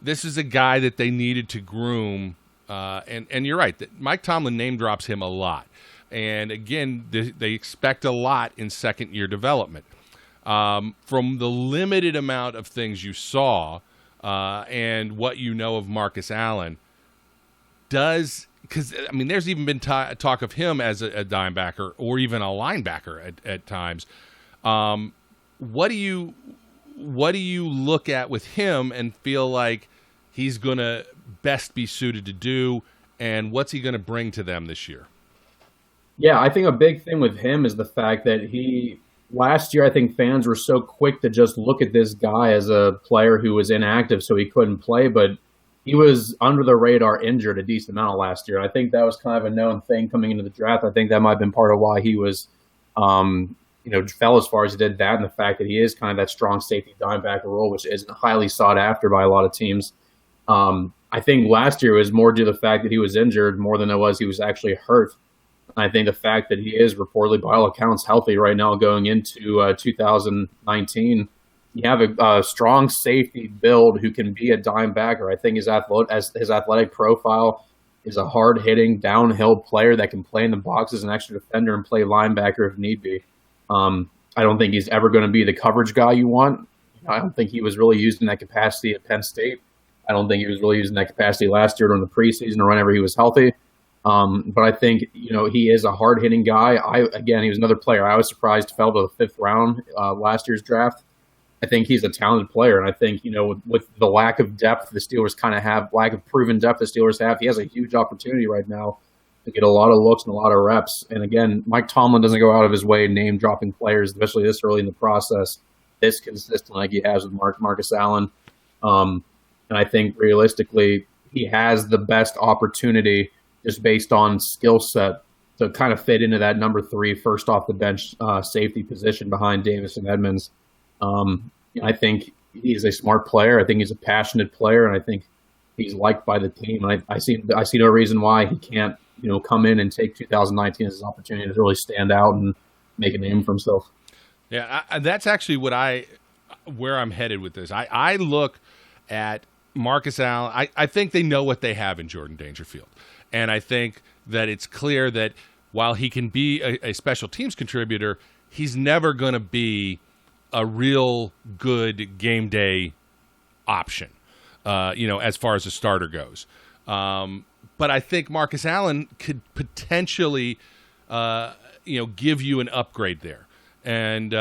this is a guy that they needed to groom. And you're right that Mike Tomlin name drops him a lot. And again, they expect a lot in second-year development. From the limited amount of things you saw and what you know of Marcus Allen, because there's even been talk of him as a dimebacker or even a linebacker at times. What do you look at with him and feel like he's going to best be suited to do, and what's he going to bring to them this year? Yeah, I think a big thing with him is the fact that last year, I think fans were so quick to just look at this guy as a player who was inactive so he couldn't play, but he was under the radar injured a decent amount last year. I think that was kind of a known thing coming into the draft. I think that might have been part of why he was, fell as far as he did, that and the fact that he is kind of that strong safety dimebacker role, which isn't highly sought after by a lot of teams. I think last year was more due to the fact that he was injured more than it was he was actually hurt. I think the fact that he is reportedly, by all accounts, healthy right now going into 2019, you have a strong safety build who can be a dime backer. I think his athletic profile is a hard-hitting, downhill player that can play in the box as an extra defender and play linebacker if need be. I don't think he's ever going to be the coverage guy you want. I don't think he was really used in that capacity at Penn State. I don't think he was really used in that capacity last year during the preseason or whenever he was healthy. But I think, he is a hard-hitting guy. He was another player. I was surprised he fell to the 5th round last year's draft. I think he's a talented player, and I think, with the lack of depth the Steelers kind of have, lack of proven depth the Steelers have, he has a huge opportunity right now to get a lot of looks and a lot of reps. And again, Mike Tomlin doesn't go out of his way name-dropping players, especially this early in the process, this consistent like he has with Marcus Allen. And I think realistically, he has the best opportunity just based on skill set to kind of fit into that number 3 first off the bench safety position behind Davis and Edmunds. I think he's a smart player. I think he's a passionate player, and I think he's liked by the team. I see no reason why he can't come in and take 2019 as his opportunity to really stand out and make a name for himself. Yeah, that's actually where I'm headed with this. I look at Marcus Allen. I think they know what they have in Jordan Dangerfield. And I think that it's clear that while he can be a special teams contributor, he's never going to be a real good game day option, as far as a starter goes. But I think Marcus Allen could potentially, give you an upgrade there. And,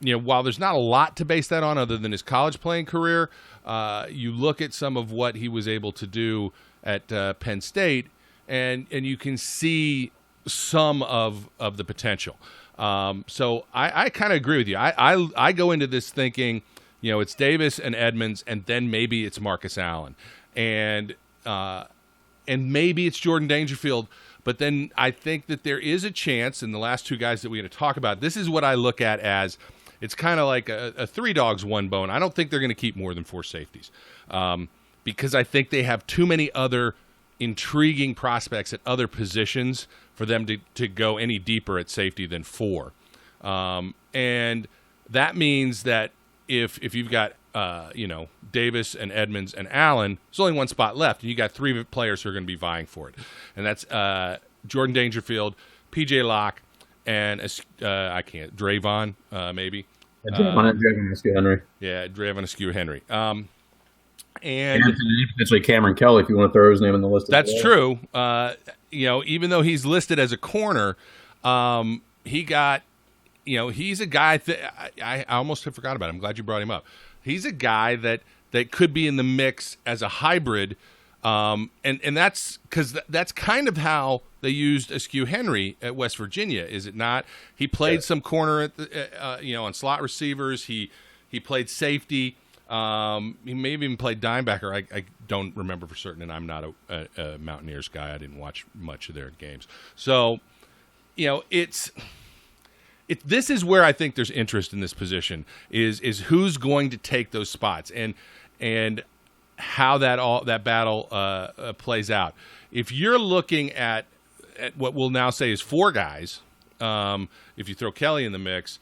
while there's not a lot to base that on other than his college playing career, you look at some of what he was able to do at Penn State, and you can see some of the potential. So I kind of agree with you. I go into this thinking, it's Davis and Edmonds, and then maybe it's Marcus Allen, and maybe it's Jordan Dangerfield. But then I think that there is a chance, in the last two guys that we're going to talk about, this is what I look at as it's kind of like a three dogs, one bone. I don't think they're going to keep more than four safeties because I think they have too many other intriguing prospects at other positions for them to go any deeper at safety than four. And that means that if you've got Davis and Edmonds and Allen, there's only one spot left, and you got three players who are going to be vying for it, and that's Jordan Dangerfield, P.J. Locke, and Drayvon maybe. Drayvon Askew Henry. Yeah, Drayvon Askew Henry. And potentially Cameron Kelly, if you want to throw his name in the list. That's true. Even though he's listed as a corner, he's a guy that I almost forgot about. I'm glad you brought him up. He's a guy that could be in the mix as a hybrid, and that's because that's kind of how they used Askew Henry at West Virginia, is it not? He played some corner at on slot receivers. He played safety. He may have even played dimebacker. I don't remember for certain, and I'm not a Mountaineers guy. I didn't watch much of their games. So, this is where I think there's interest in this position is who's going to take those spots and how that battle plays out. If you're looking at what we'll now say is four guys, if you throw Kelly in the mix,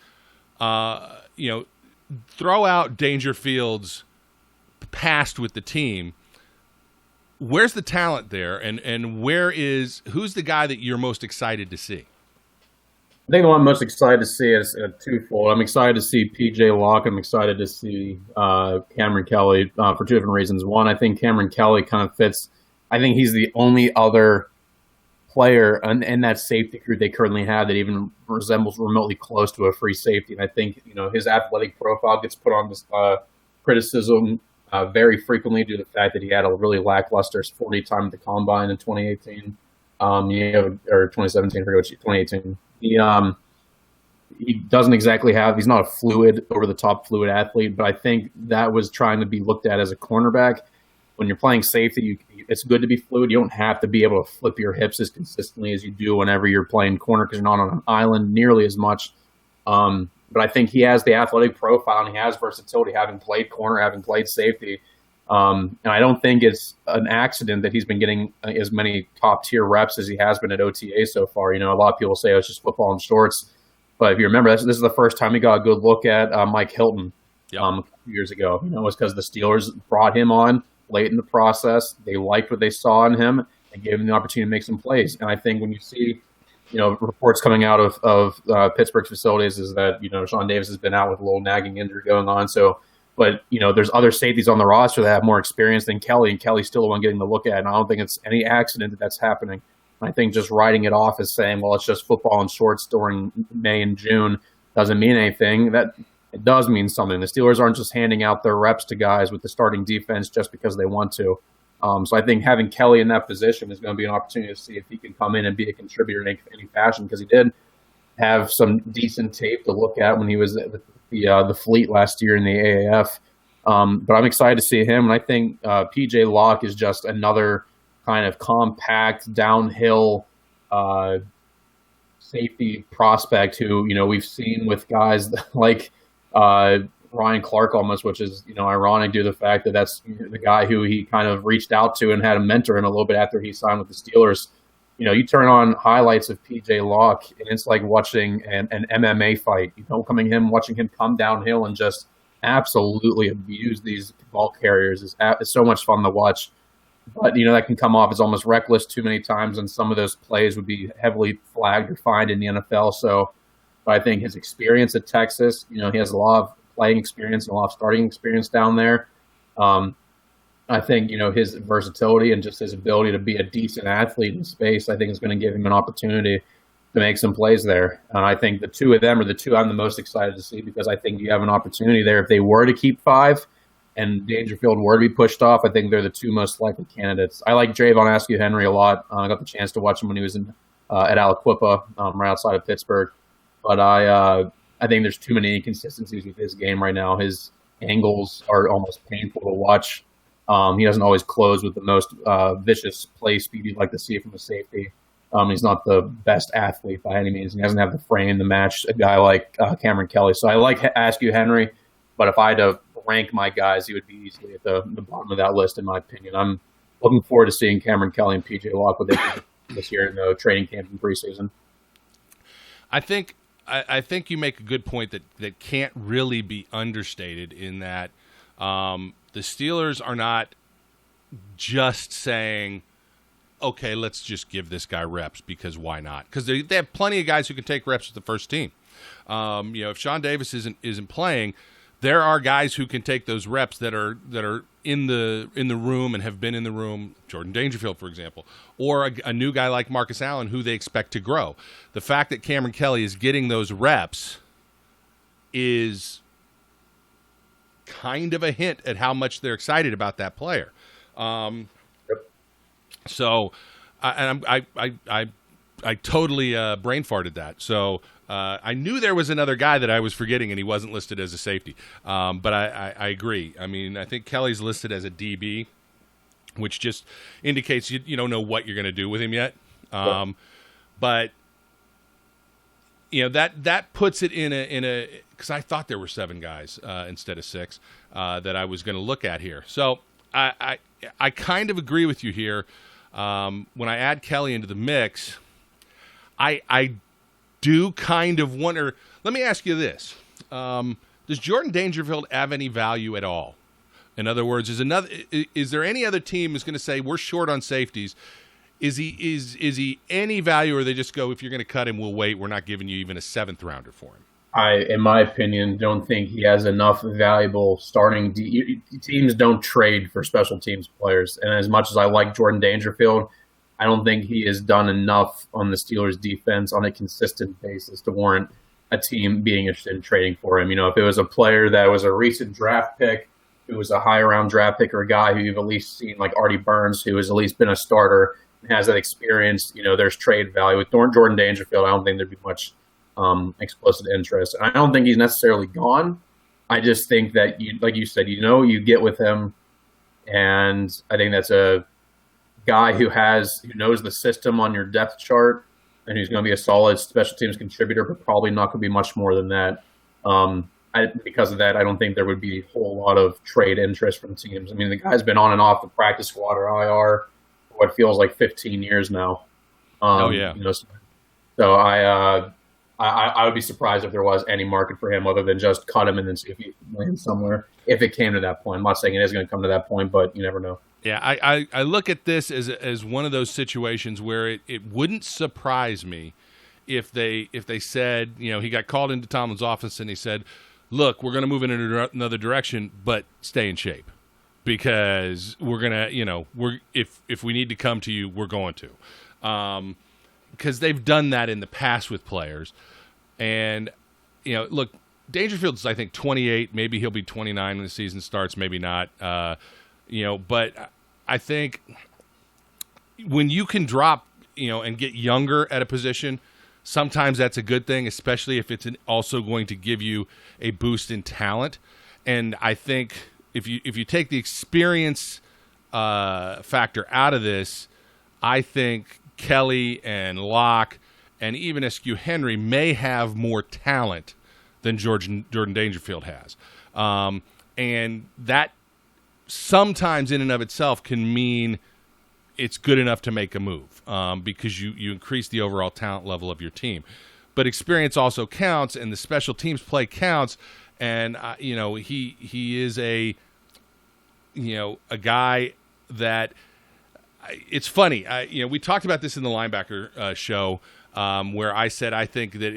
throw out Dangerfield's past with the team. Where's the talent there, and who's the guy that you're most excited to see? I think the one I'm most excited to see is twofold. I'm excited to see P.J. Locke. I'm excited to see Cameron Kelly for two different reasons. One, I think Cameron Kelly kind of fits. I think he's the only other player in that safety crew they currently have that even resembles remotely close to a free safety. And I think his athletic profile gets put on this criticism very frequently due to the fact that he had a really lackluster 40 time at the combine in 2018. Or 2017, I forget which 2018. He doesn't exactly he's not a fluid, over-the-top fluid athlete, but I think that was trying to be looked at as a cornerback. When you're playing safety, it's good to be fluid. You don't have to be able to flip your hips as consistently as you do whenever you're playing corner because you're not on an island nearly as much. But I think he has the athletic profile and he has versatility, having played corner, having played safety. And I don't think it's an accident that he's been getting as many top-tier reps as he has been at OTA so far. A lot of people say it's just football in shorts. But if you remember, this is the first time he got a good look at Mike Hilton a few years ago. It was because the Steelers brought him on late in the process. They liked what they saw in him and gave him the opportunity to make some plays. And I think when you see reports coming out of Pittsburgh's facilities is that, Sean Davis has been out with a little nagging injury going on. But there's other safeties on the roster that have more experience than Kelly, and Kelly's still the one getting the look at. And I don't think it's any accident that that's happening. I think just writing it off as saying, well, it's just football in shorts during May and June doesn't mean anything. That it does mean something. The Steelers aren't just handing out their reps to guys with the starting defense just because they want to. So I think having Kelly in that position is going to be an opportunity to see if he can come in and be a contributor in any fashion, because he did have some decent tape to look at when he was at the Fleet last year in the AAF. But I'm excited to see him, and I think P.J. Locke is just another kind of compact, downhill safety prospect who, we've seen with guys like Ryan Clark almost, which is, ironic due to the fact that that's the guy who he kind of reached out to and had a mentor in a little bit after he signed with the Steelers. You turn on highlights of P.J. Locke, and it's like watching an MMA fight. Watching him come downhill and just absolutely abuse these ball carriers is so much fun to watch. But, that can come off as almost reckless too many times, and some of those plays would be heavily flagged or fined in the NFL. So I think his experience at Texas, he has a lot of playing experience and a lot of starting experience down there. I think, his versatility and just his ability to be a decent athlete in space, I think is going to give him an opportunity to make some plays there. And I think the two of them are the two I'm the most excited to see, because I think you have an opportunity there. If they were to keep five and Dangerfield were to be pushed off, I think they're the two most likely candidates. I like Drayvon Askew Henry a lot. I got the chance to watch him when he was at Aliquippa, right outside of Pittsburgh. but I think there's too many inconsistencies with his game right now. His angles are almost painful to watch. He doesn't always close with the most vicious play speed you'd like to see from a safety. He's not the best athlete by any means. He doesn't have the frame to match a guy like Cameron Kelly. So I like Askew Henry, but if I had to rank my guys, he would be easily at the bottom of that list, in my opinion. I'm looking forward to seeing Cameron Kelly and PJ Locke what they do this year in the training camp and preseason. I think you make a good point that can't really be understated in that the Steelers are not just saying, okay, let's just give this guy reps because why not? Because they have plenty of guys who can take reps with the first team. If Sean Davis isn't playing, there are guys who can take those reps that are in the room and have been in the room. Jordan Dangerfield, for example, or a new guy like Marcus Allen, who they expect to grow. The fact that Cameron Kelly is getting those reps is kind of a hint at how much they're excited about that player. So, I totally brain farted that. So I knew there was another guy that I was forgetting, and he wasn't listed as a safety. But I agree. I mean, I think Kelly's listed as a DB, which just indicates you don't know what you're going to do with him yet. But that puts it in a because I thought there were 7 guys instead of 6 that I was going to look at here. So I kind of agree with you here. When I add Kelly into the mix, I do kind of wonder. Let me ask you this: does Jordan Dangerfield have any value at all? In other words, is there any other team who's going to say we're short on safeties? Is he any value, or they just go, if you're going to cut him, we'll wait. We're not giving you even a 7th rounder for him. I, in my opinion, don't think he has enough valuable starting. Teams don't trade for special teams players. And as much as I like Jordan Dangerfield, I don't think he has done enough on the Steelers defense on a consistent basis to warrant a team being interested in trading for him. If it was a player that was a recent draft pick, who was a high round draft pick, or a guy who you've at least seen like Artie Burns, who has at least been a starter and has that experience, there's trade value. With Jordan Dangerfield, I don't think there'd be much explicit interest. And I don't think he's necessarily gone. I just think that, like you said, you get with him, and I think that's a guy who knows the system on your depth chart, and who's going to be a solid special teams contributor, but probably not going to be much more than that. Because of that, I don't think there would be a whole lot of trade interest from teams. I mean, the guy's been on and off the practice squad or IR for what feels like 15 years now. So I would be surprised if there was any market for him other than just cut him and then see if he lands somewhere, if it came to that point. I'm not saying it is going to come to that point, but you never know. Yeah, I look at this as one of those situations where it wouldn't surprise me if they said, he got called into Tomlin's office and he said, look, we're going to move in another direction, but stay in shape, because we're going to, if we need to come to you, we're going to. Because they've done that in the past with players. And, look, Dangerfield's, I think, 28. Maybe he'll be 29 when the season starts, maybe not. But I think when you can drop, and get younger at a position, sometimes that's a good thing, especially if it's also going to give you a boost in talent. And I think if you take the experience factor out of this, I think Kelly and Locke and even Askew Henry may have more talent than Jordan Dangerfield has. And that sometimes in and of itself can mean it's good enough to make a move, because you increase the overall talent level of your team. But experience also counts, and the special teams play counts. And he is a guy that it's funny. We talked about this in the linebacker show, where I said I think that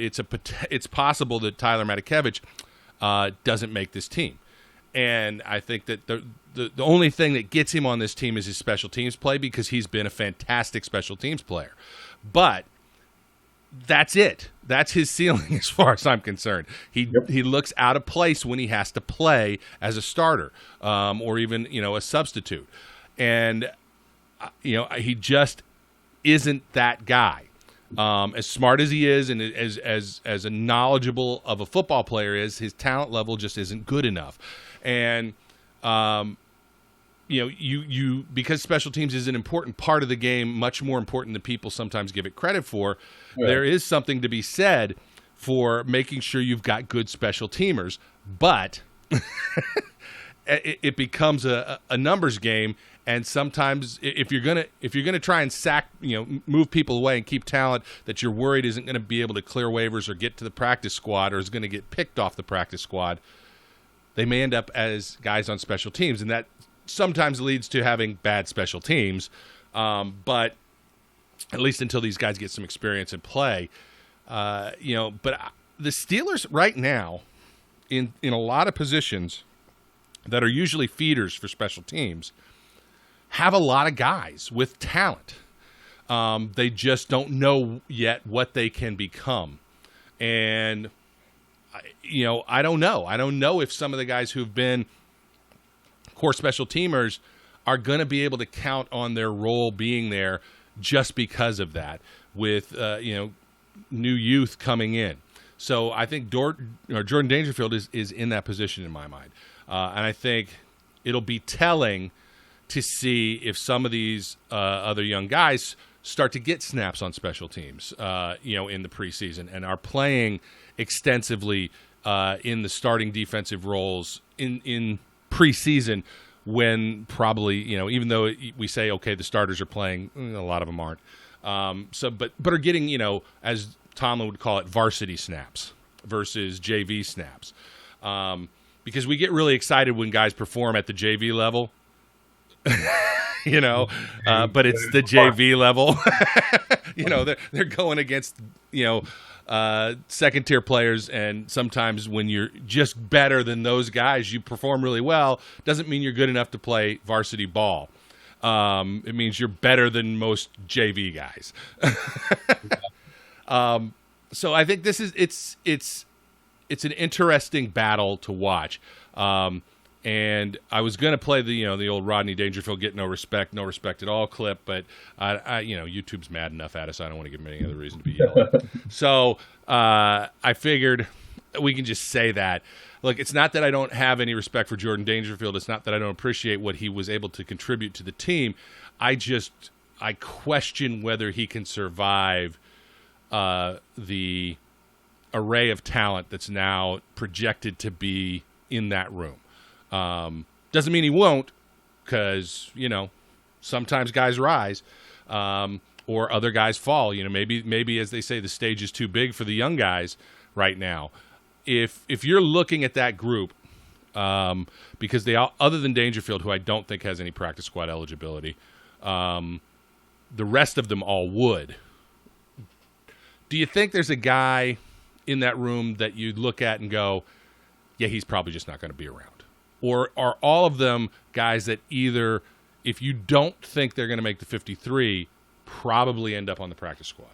it's possible that Tyler Matakevich doesn't make this team. And I think that the only thing that gets him on this team is his special teams play, because he's been a fantastic special teams player. But that's it. That's his ceiling as far as I'm concerned. He looks out of place when he has to play as a starter, or even a substitute. And he just isn't that guy. As smart as he is, and as a knowledgeable of a football player is, his talent level just isn't good enough. And you because special teams is an important part of the game, much more important than people sometimes give it credit for. Yeah. There is something to be said for making sure you've got good special teamers, but it becomes a numbers game. And sometimes, if you're gonna try and move people away and keep talent that you're worried isn't going to be able to clear waivers or get to the practice squad or is going to get picked off the practice squad, they may end up as guys on special teams, and that sometimes leads to having bad special teams. But at least until these guys get some experience and play, But the Steelers right now, in a lot of positions that are usually feeders for special teams, have a lot of guys with talent. They just don't know yet what they can become. And, I don't know. I don't know if some of the guys who've been core special teamers are going to be able to count on their role being there just because of that with, new youth coming in. So I think Jordan Dangerfield is in that position in my mind. And I think it'll be telling to see if some of these other young guys start to get snaps on special teams, in the preseason and are playing extensively in the starting defensive roles in preseason when probably, even though we say, okay, the starters are playing, a lot of them aren't. But are getting, as Tomlin would call it, varsity snaps versus JV snaps. Because we get really excited when guys perform at the JV level. But it's the JV level. They're going against, second tier players, and sometimes when you're just better than those guys, you perform really well. Doesn't mean you're good enough to play varsity ball. It means you're better than most JV guys. So I think it's an interesting battle to watch. And I was going to play the old Rodney Dangerfield get no respect at all clip, but I YouTube's mad enough at us. I don't want to give him any other reason to be yelling. So I figured we can just say that. Look, it's not that I don't have any respect for Jordan Dangerfield. It's not that I don't appreciate what he was able to contribute to the team. I question whether he can survive the array of talent that's now projected to be in that room. Doesn't mean he won't, because sometimes guys rise, or other guys fall. Maybe as they say, the stage is too big for the young guys right now. If you're looking at that group, because they all, other than Dangerfield, who I don't think has any practice squad eligibility, the rest of them all would. Do you think there's a guy in that room that you look at and go, yeah, he's probably just not going to be around? Or are all of them guys that either, if you don't think they're going to make the 53, probably end up on the practice squad?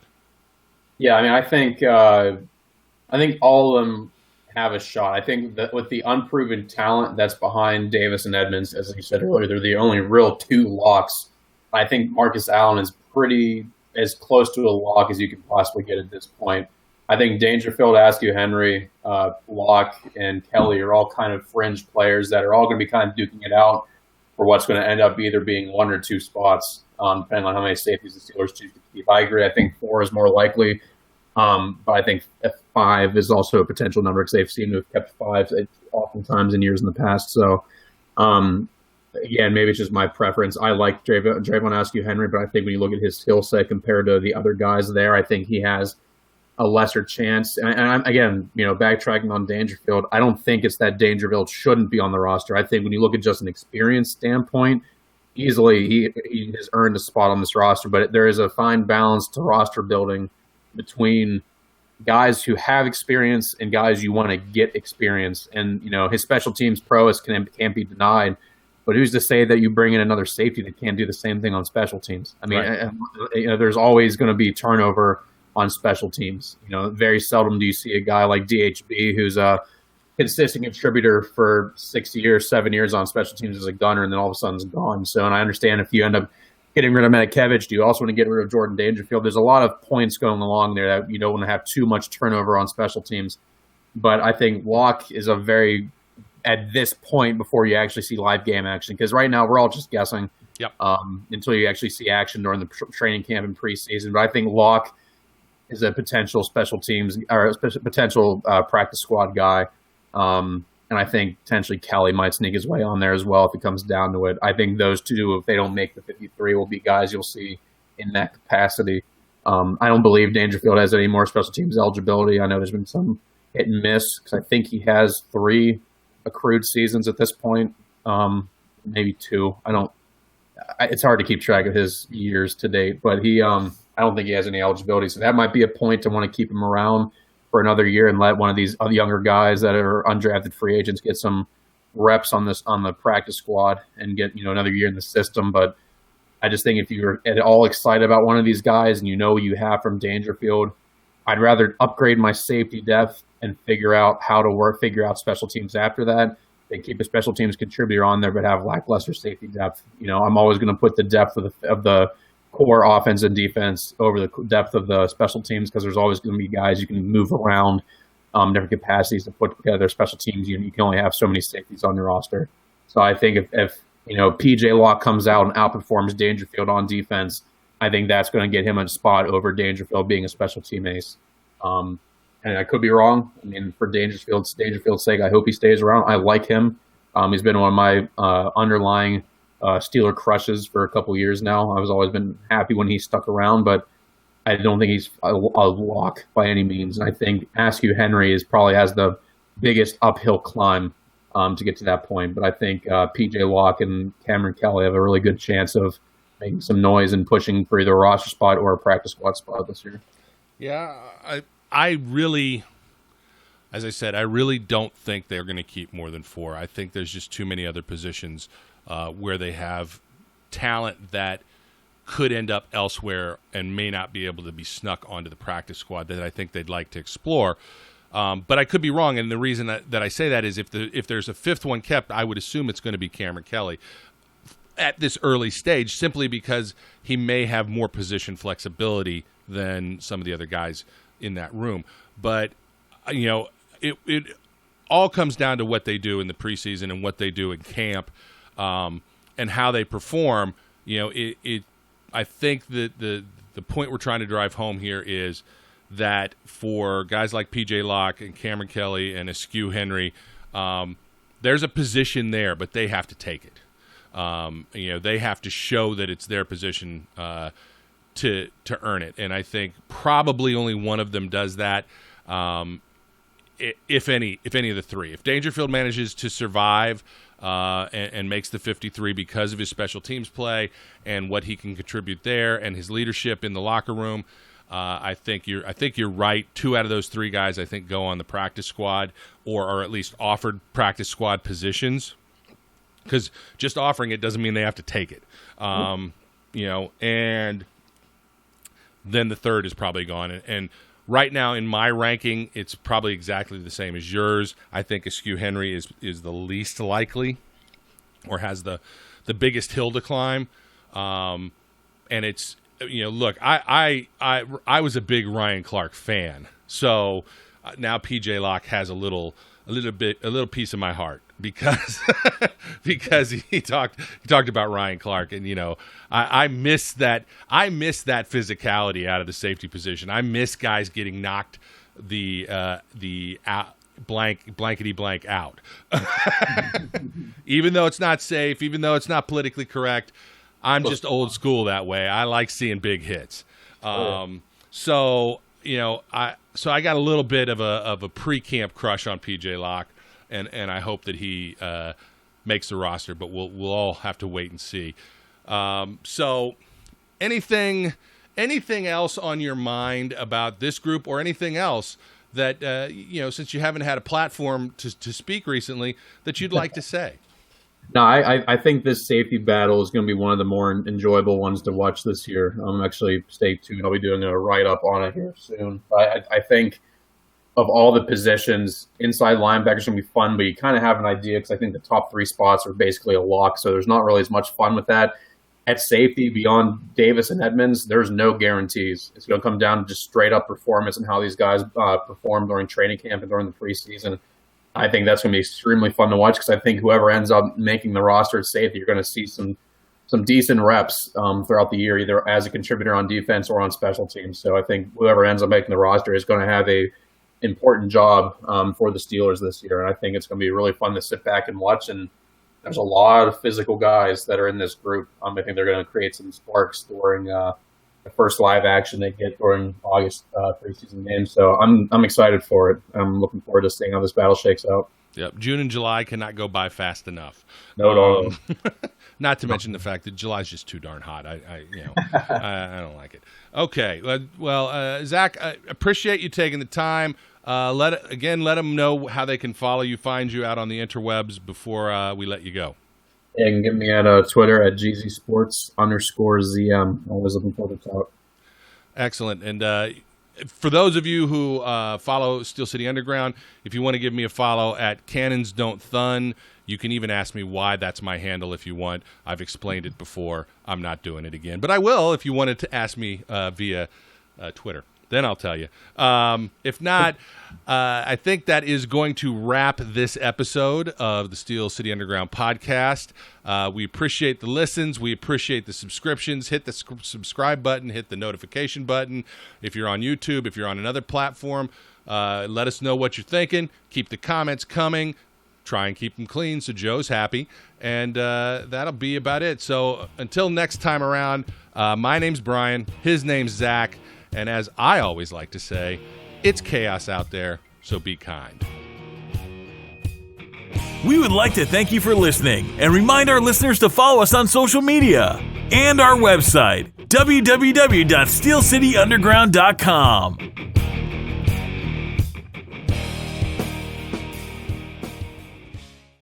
Yeah, I think all of them have a shot. I think that with the unproven talent that's behind Davis and Edmonds, as you said earlier, they're the only real two locks. I think Marcus Allen is pretty as close to a lock as you can possibly get at this point. I think Dangerfield, Askew, Henry, Locke, and Kelly are all kind of fringe players that are all going to be kind of duking it out for what's going to end up either being one or two spots, depending on how many safeties the Steelers choose to keep. I agree. I think 4 is more likely, but I think 5 is also a potential number because they've seemed to have kept 5 oftentimes in years in the past. So, again, maybe it's just my preference. I like Drayvon Askew Henry, but I think when you look at his skill set compared to the other guys there, I think he has a lesser chance. And I'm, again, backtracking on Dangerfield, I don't think it's that Dangerfield shouldn't be on the roster. I think when you look at just an experience standpoint, easily he has earned a spot on this roster. But there is a fine balance to roster building between guys who have experience and guys you want to get experience. And, his special teams prowess can't be denied. But who's to say that you bring in another safety that can't do the same thing on special teams? I mean, right. There's always going to be turnover on special teams. Very seldom do you see a guy like DHB, who's a consistent contributor for 6 years, 7 years on special teams as a gunner, and then all of a sudden is gone. So, and I understand if you end up getting rid of Metkevich? Do you also want to get rid of Jordan Dangerfield? There's a lot of points going along there that you don't want to have too much turnover on special teams. But I think Locke is at this point before you actually see live game action, because right now we're all just guessing. Yep. Until you actually see action during the training camp and preseason. But I think Locke is a potential special teams or a potential practice squad guy. And I think potentially Kelly might sneak his way on there as well if it comes down to it. I think those two, if they don't make the 53, will be guys you'll see in that capacity. I don't believe Dangerfield has any more special teams eligibility. I know there's been some hit and miss because I think he has 3 accrued seasons at this point, maybe 2. It's hard to keep track of his years to date, but I don't think he has any eligibility. So that might be a point to want to keep him around for another year and let one of these younger guys that are undrafted free agents get some reps on the practice squad and get another year in the system. But I just think if you're at all excited about one of these guys and you have from Dangerfield, I'd rather upgrade my safety depth and figure out special teams after that. They keep a special teams contributor on there, but have lackluster safety depth. I'm always going to put the depth of the core offense and defense over the depth of the special teams, because there's always going to be guys you can move around, different capacities to put together special teams. You can only have so many safeties on your roster. So I think if PJ Locke comes out and outperforms Dangerfield on defense, I think that's going to get him a spot over Dangerfield being a special team ace. And I could be wrong. I mean, for Dangerfield's sake, I hope he stays around. I like him. He's been one of my underlying Steeler crushes for a couple years now. I've always been happy when he stuck around, but I don't think he's a lock by any means. And I think Askew Henry probably has the biggest uphill climb to get to that point. But I think PJ Locke and Cameron Kelly have a really good chance of making some noise and pushing for either a roster spot or a practice squad spot this year. Yeah, I really, as I said, I really don't think they're going to keep more than 4. I think there's just too many other positions where they have talent that could end up elsewhere and may not be able to be snuck onto the practice squad that I think they'd like to explore. But I could be wrong, and the reason that I say that is if there's a 5th one kept, I would assume it's going to be Cameron Kelly at this early stage, simply because he may have more position flexibility than some of the other guys in that room. But it all comes down to what they do in the preseason and what they do in camp, and how they perform. I think that the point we're trying to drive home here is that for guys like PJ Locke and Cameron Kelly and Askew Henry, there's a position there, but they have to take it. They have to show that it's their position to earn it, and I think probably only one of them does that. If any of the 3, if Dangerfield manages to survive and makes the 53 because of his special teams play and what he can contribute there and his leadership in the locker room, I think you're right. 2 out of those 3 guys, I think, go on the practice squad or are at least offered practice squad positions. Because just offering it doesn't mean they have to take it, and then the 3rd is probably gone. And right now in my ranking, it's probably exactly the same as yours. I think Askew Henry is the least likely, or has the biggest hill to climb. And it's look, I was a big Ryan Clark fan, so now PJ Locke has a little piece of my heart. Because he talked about Ryan Clark, and I miss that physicality out of the safety position. I miss guys getting knocked the blankety blank out, even though it's not safe, even though it's not politically correct. I'm just old school that way. I like seeing big hits. So I got a little bit of a pre-camp crush on PJ Locke. And I hope that he makes the roster, but we'll all have to wait and see. So, anything else on your mind about this group, or anything else that since you haven't had a platform to speak recently, that you'd like to say? No, I think this safety battle is going to be one of the more enjoyable ones to watch this year. Actually, stay tuned. I'll be doing a write-up on it here soon. I think of all the positions, inside linebackers going to be fun, but you kind of have an idea, because I think the top 3 spots are basically a lock, so there's not really as much fun with that. at safety, beyond Davis and Edmonds, there's no guarantees. It's going to come down to just straight up performance and how these guys perform during training camp and during the preseason. I think that's going to be extremely fun to watch because I think whoever ends up making the roster at safety, you're going to see some decent reps throughout the year, either as a contributor on defense or on special teams. So I think whoever ends up making the roster is going to have a important job for the Steelers this year. And I think it's going to be really fun to sit back and watch. And there's a lot of physical guys that are in this group. I think they're going to create some sparks during the first live action they get during August preseason games. So I'm excited for it. I'm looking forward to seeing how this battle shakes out. Yep, June and July cannot go by fast enough. No. Not to mention the fact that July's just too darn hot. I don't like it. Okay, well, Zach, I appreciate you taking the time. Let them know how they can follow you, find you out on the interwebs before we let you go. Yeah, you can get me at Twitter at GZSports_ZM. Always looking forward to talk. Excellent. And for those of you who follow Steel City Underground, if you want to give me a follow at Cannons Don't Thun, you can even ask me why that's my handle if you want. I've explained it before. I'm not doing it again. But I will if you wanted to ask me via Twitter. Then I'll tell you. If not, I think that is going to wrap this episode of the Steel City Underground podcast. We appreciate the listens. We appreciate the subscriptions. Hit the subscribe button. Hit the notification button. If you're on YouTube, if you're on another platform, let us know what you're thinking. Keep the comments coming. Try and keep them clean so Joe's happy. And that'll be about it. So until next time around, my name's Brian. His name's Zach. And as I always like to say, it's chaos out there, so be kind. We would like to thank you for listening and remind our listeners to follow us on social media and our website, www.steelcityunderground.com.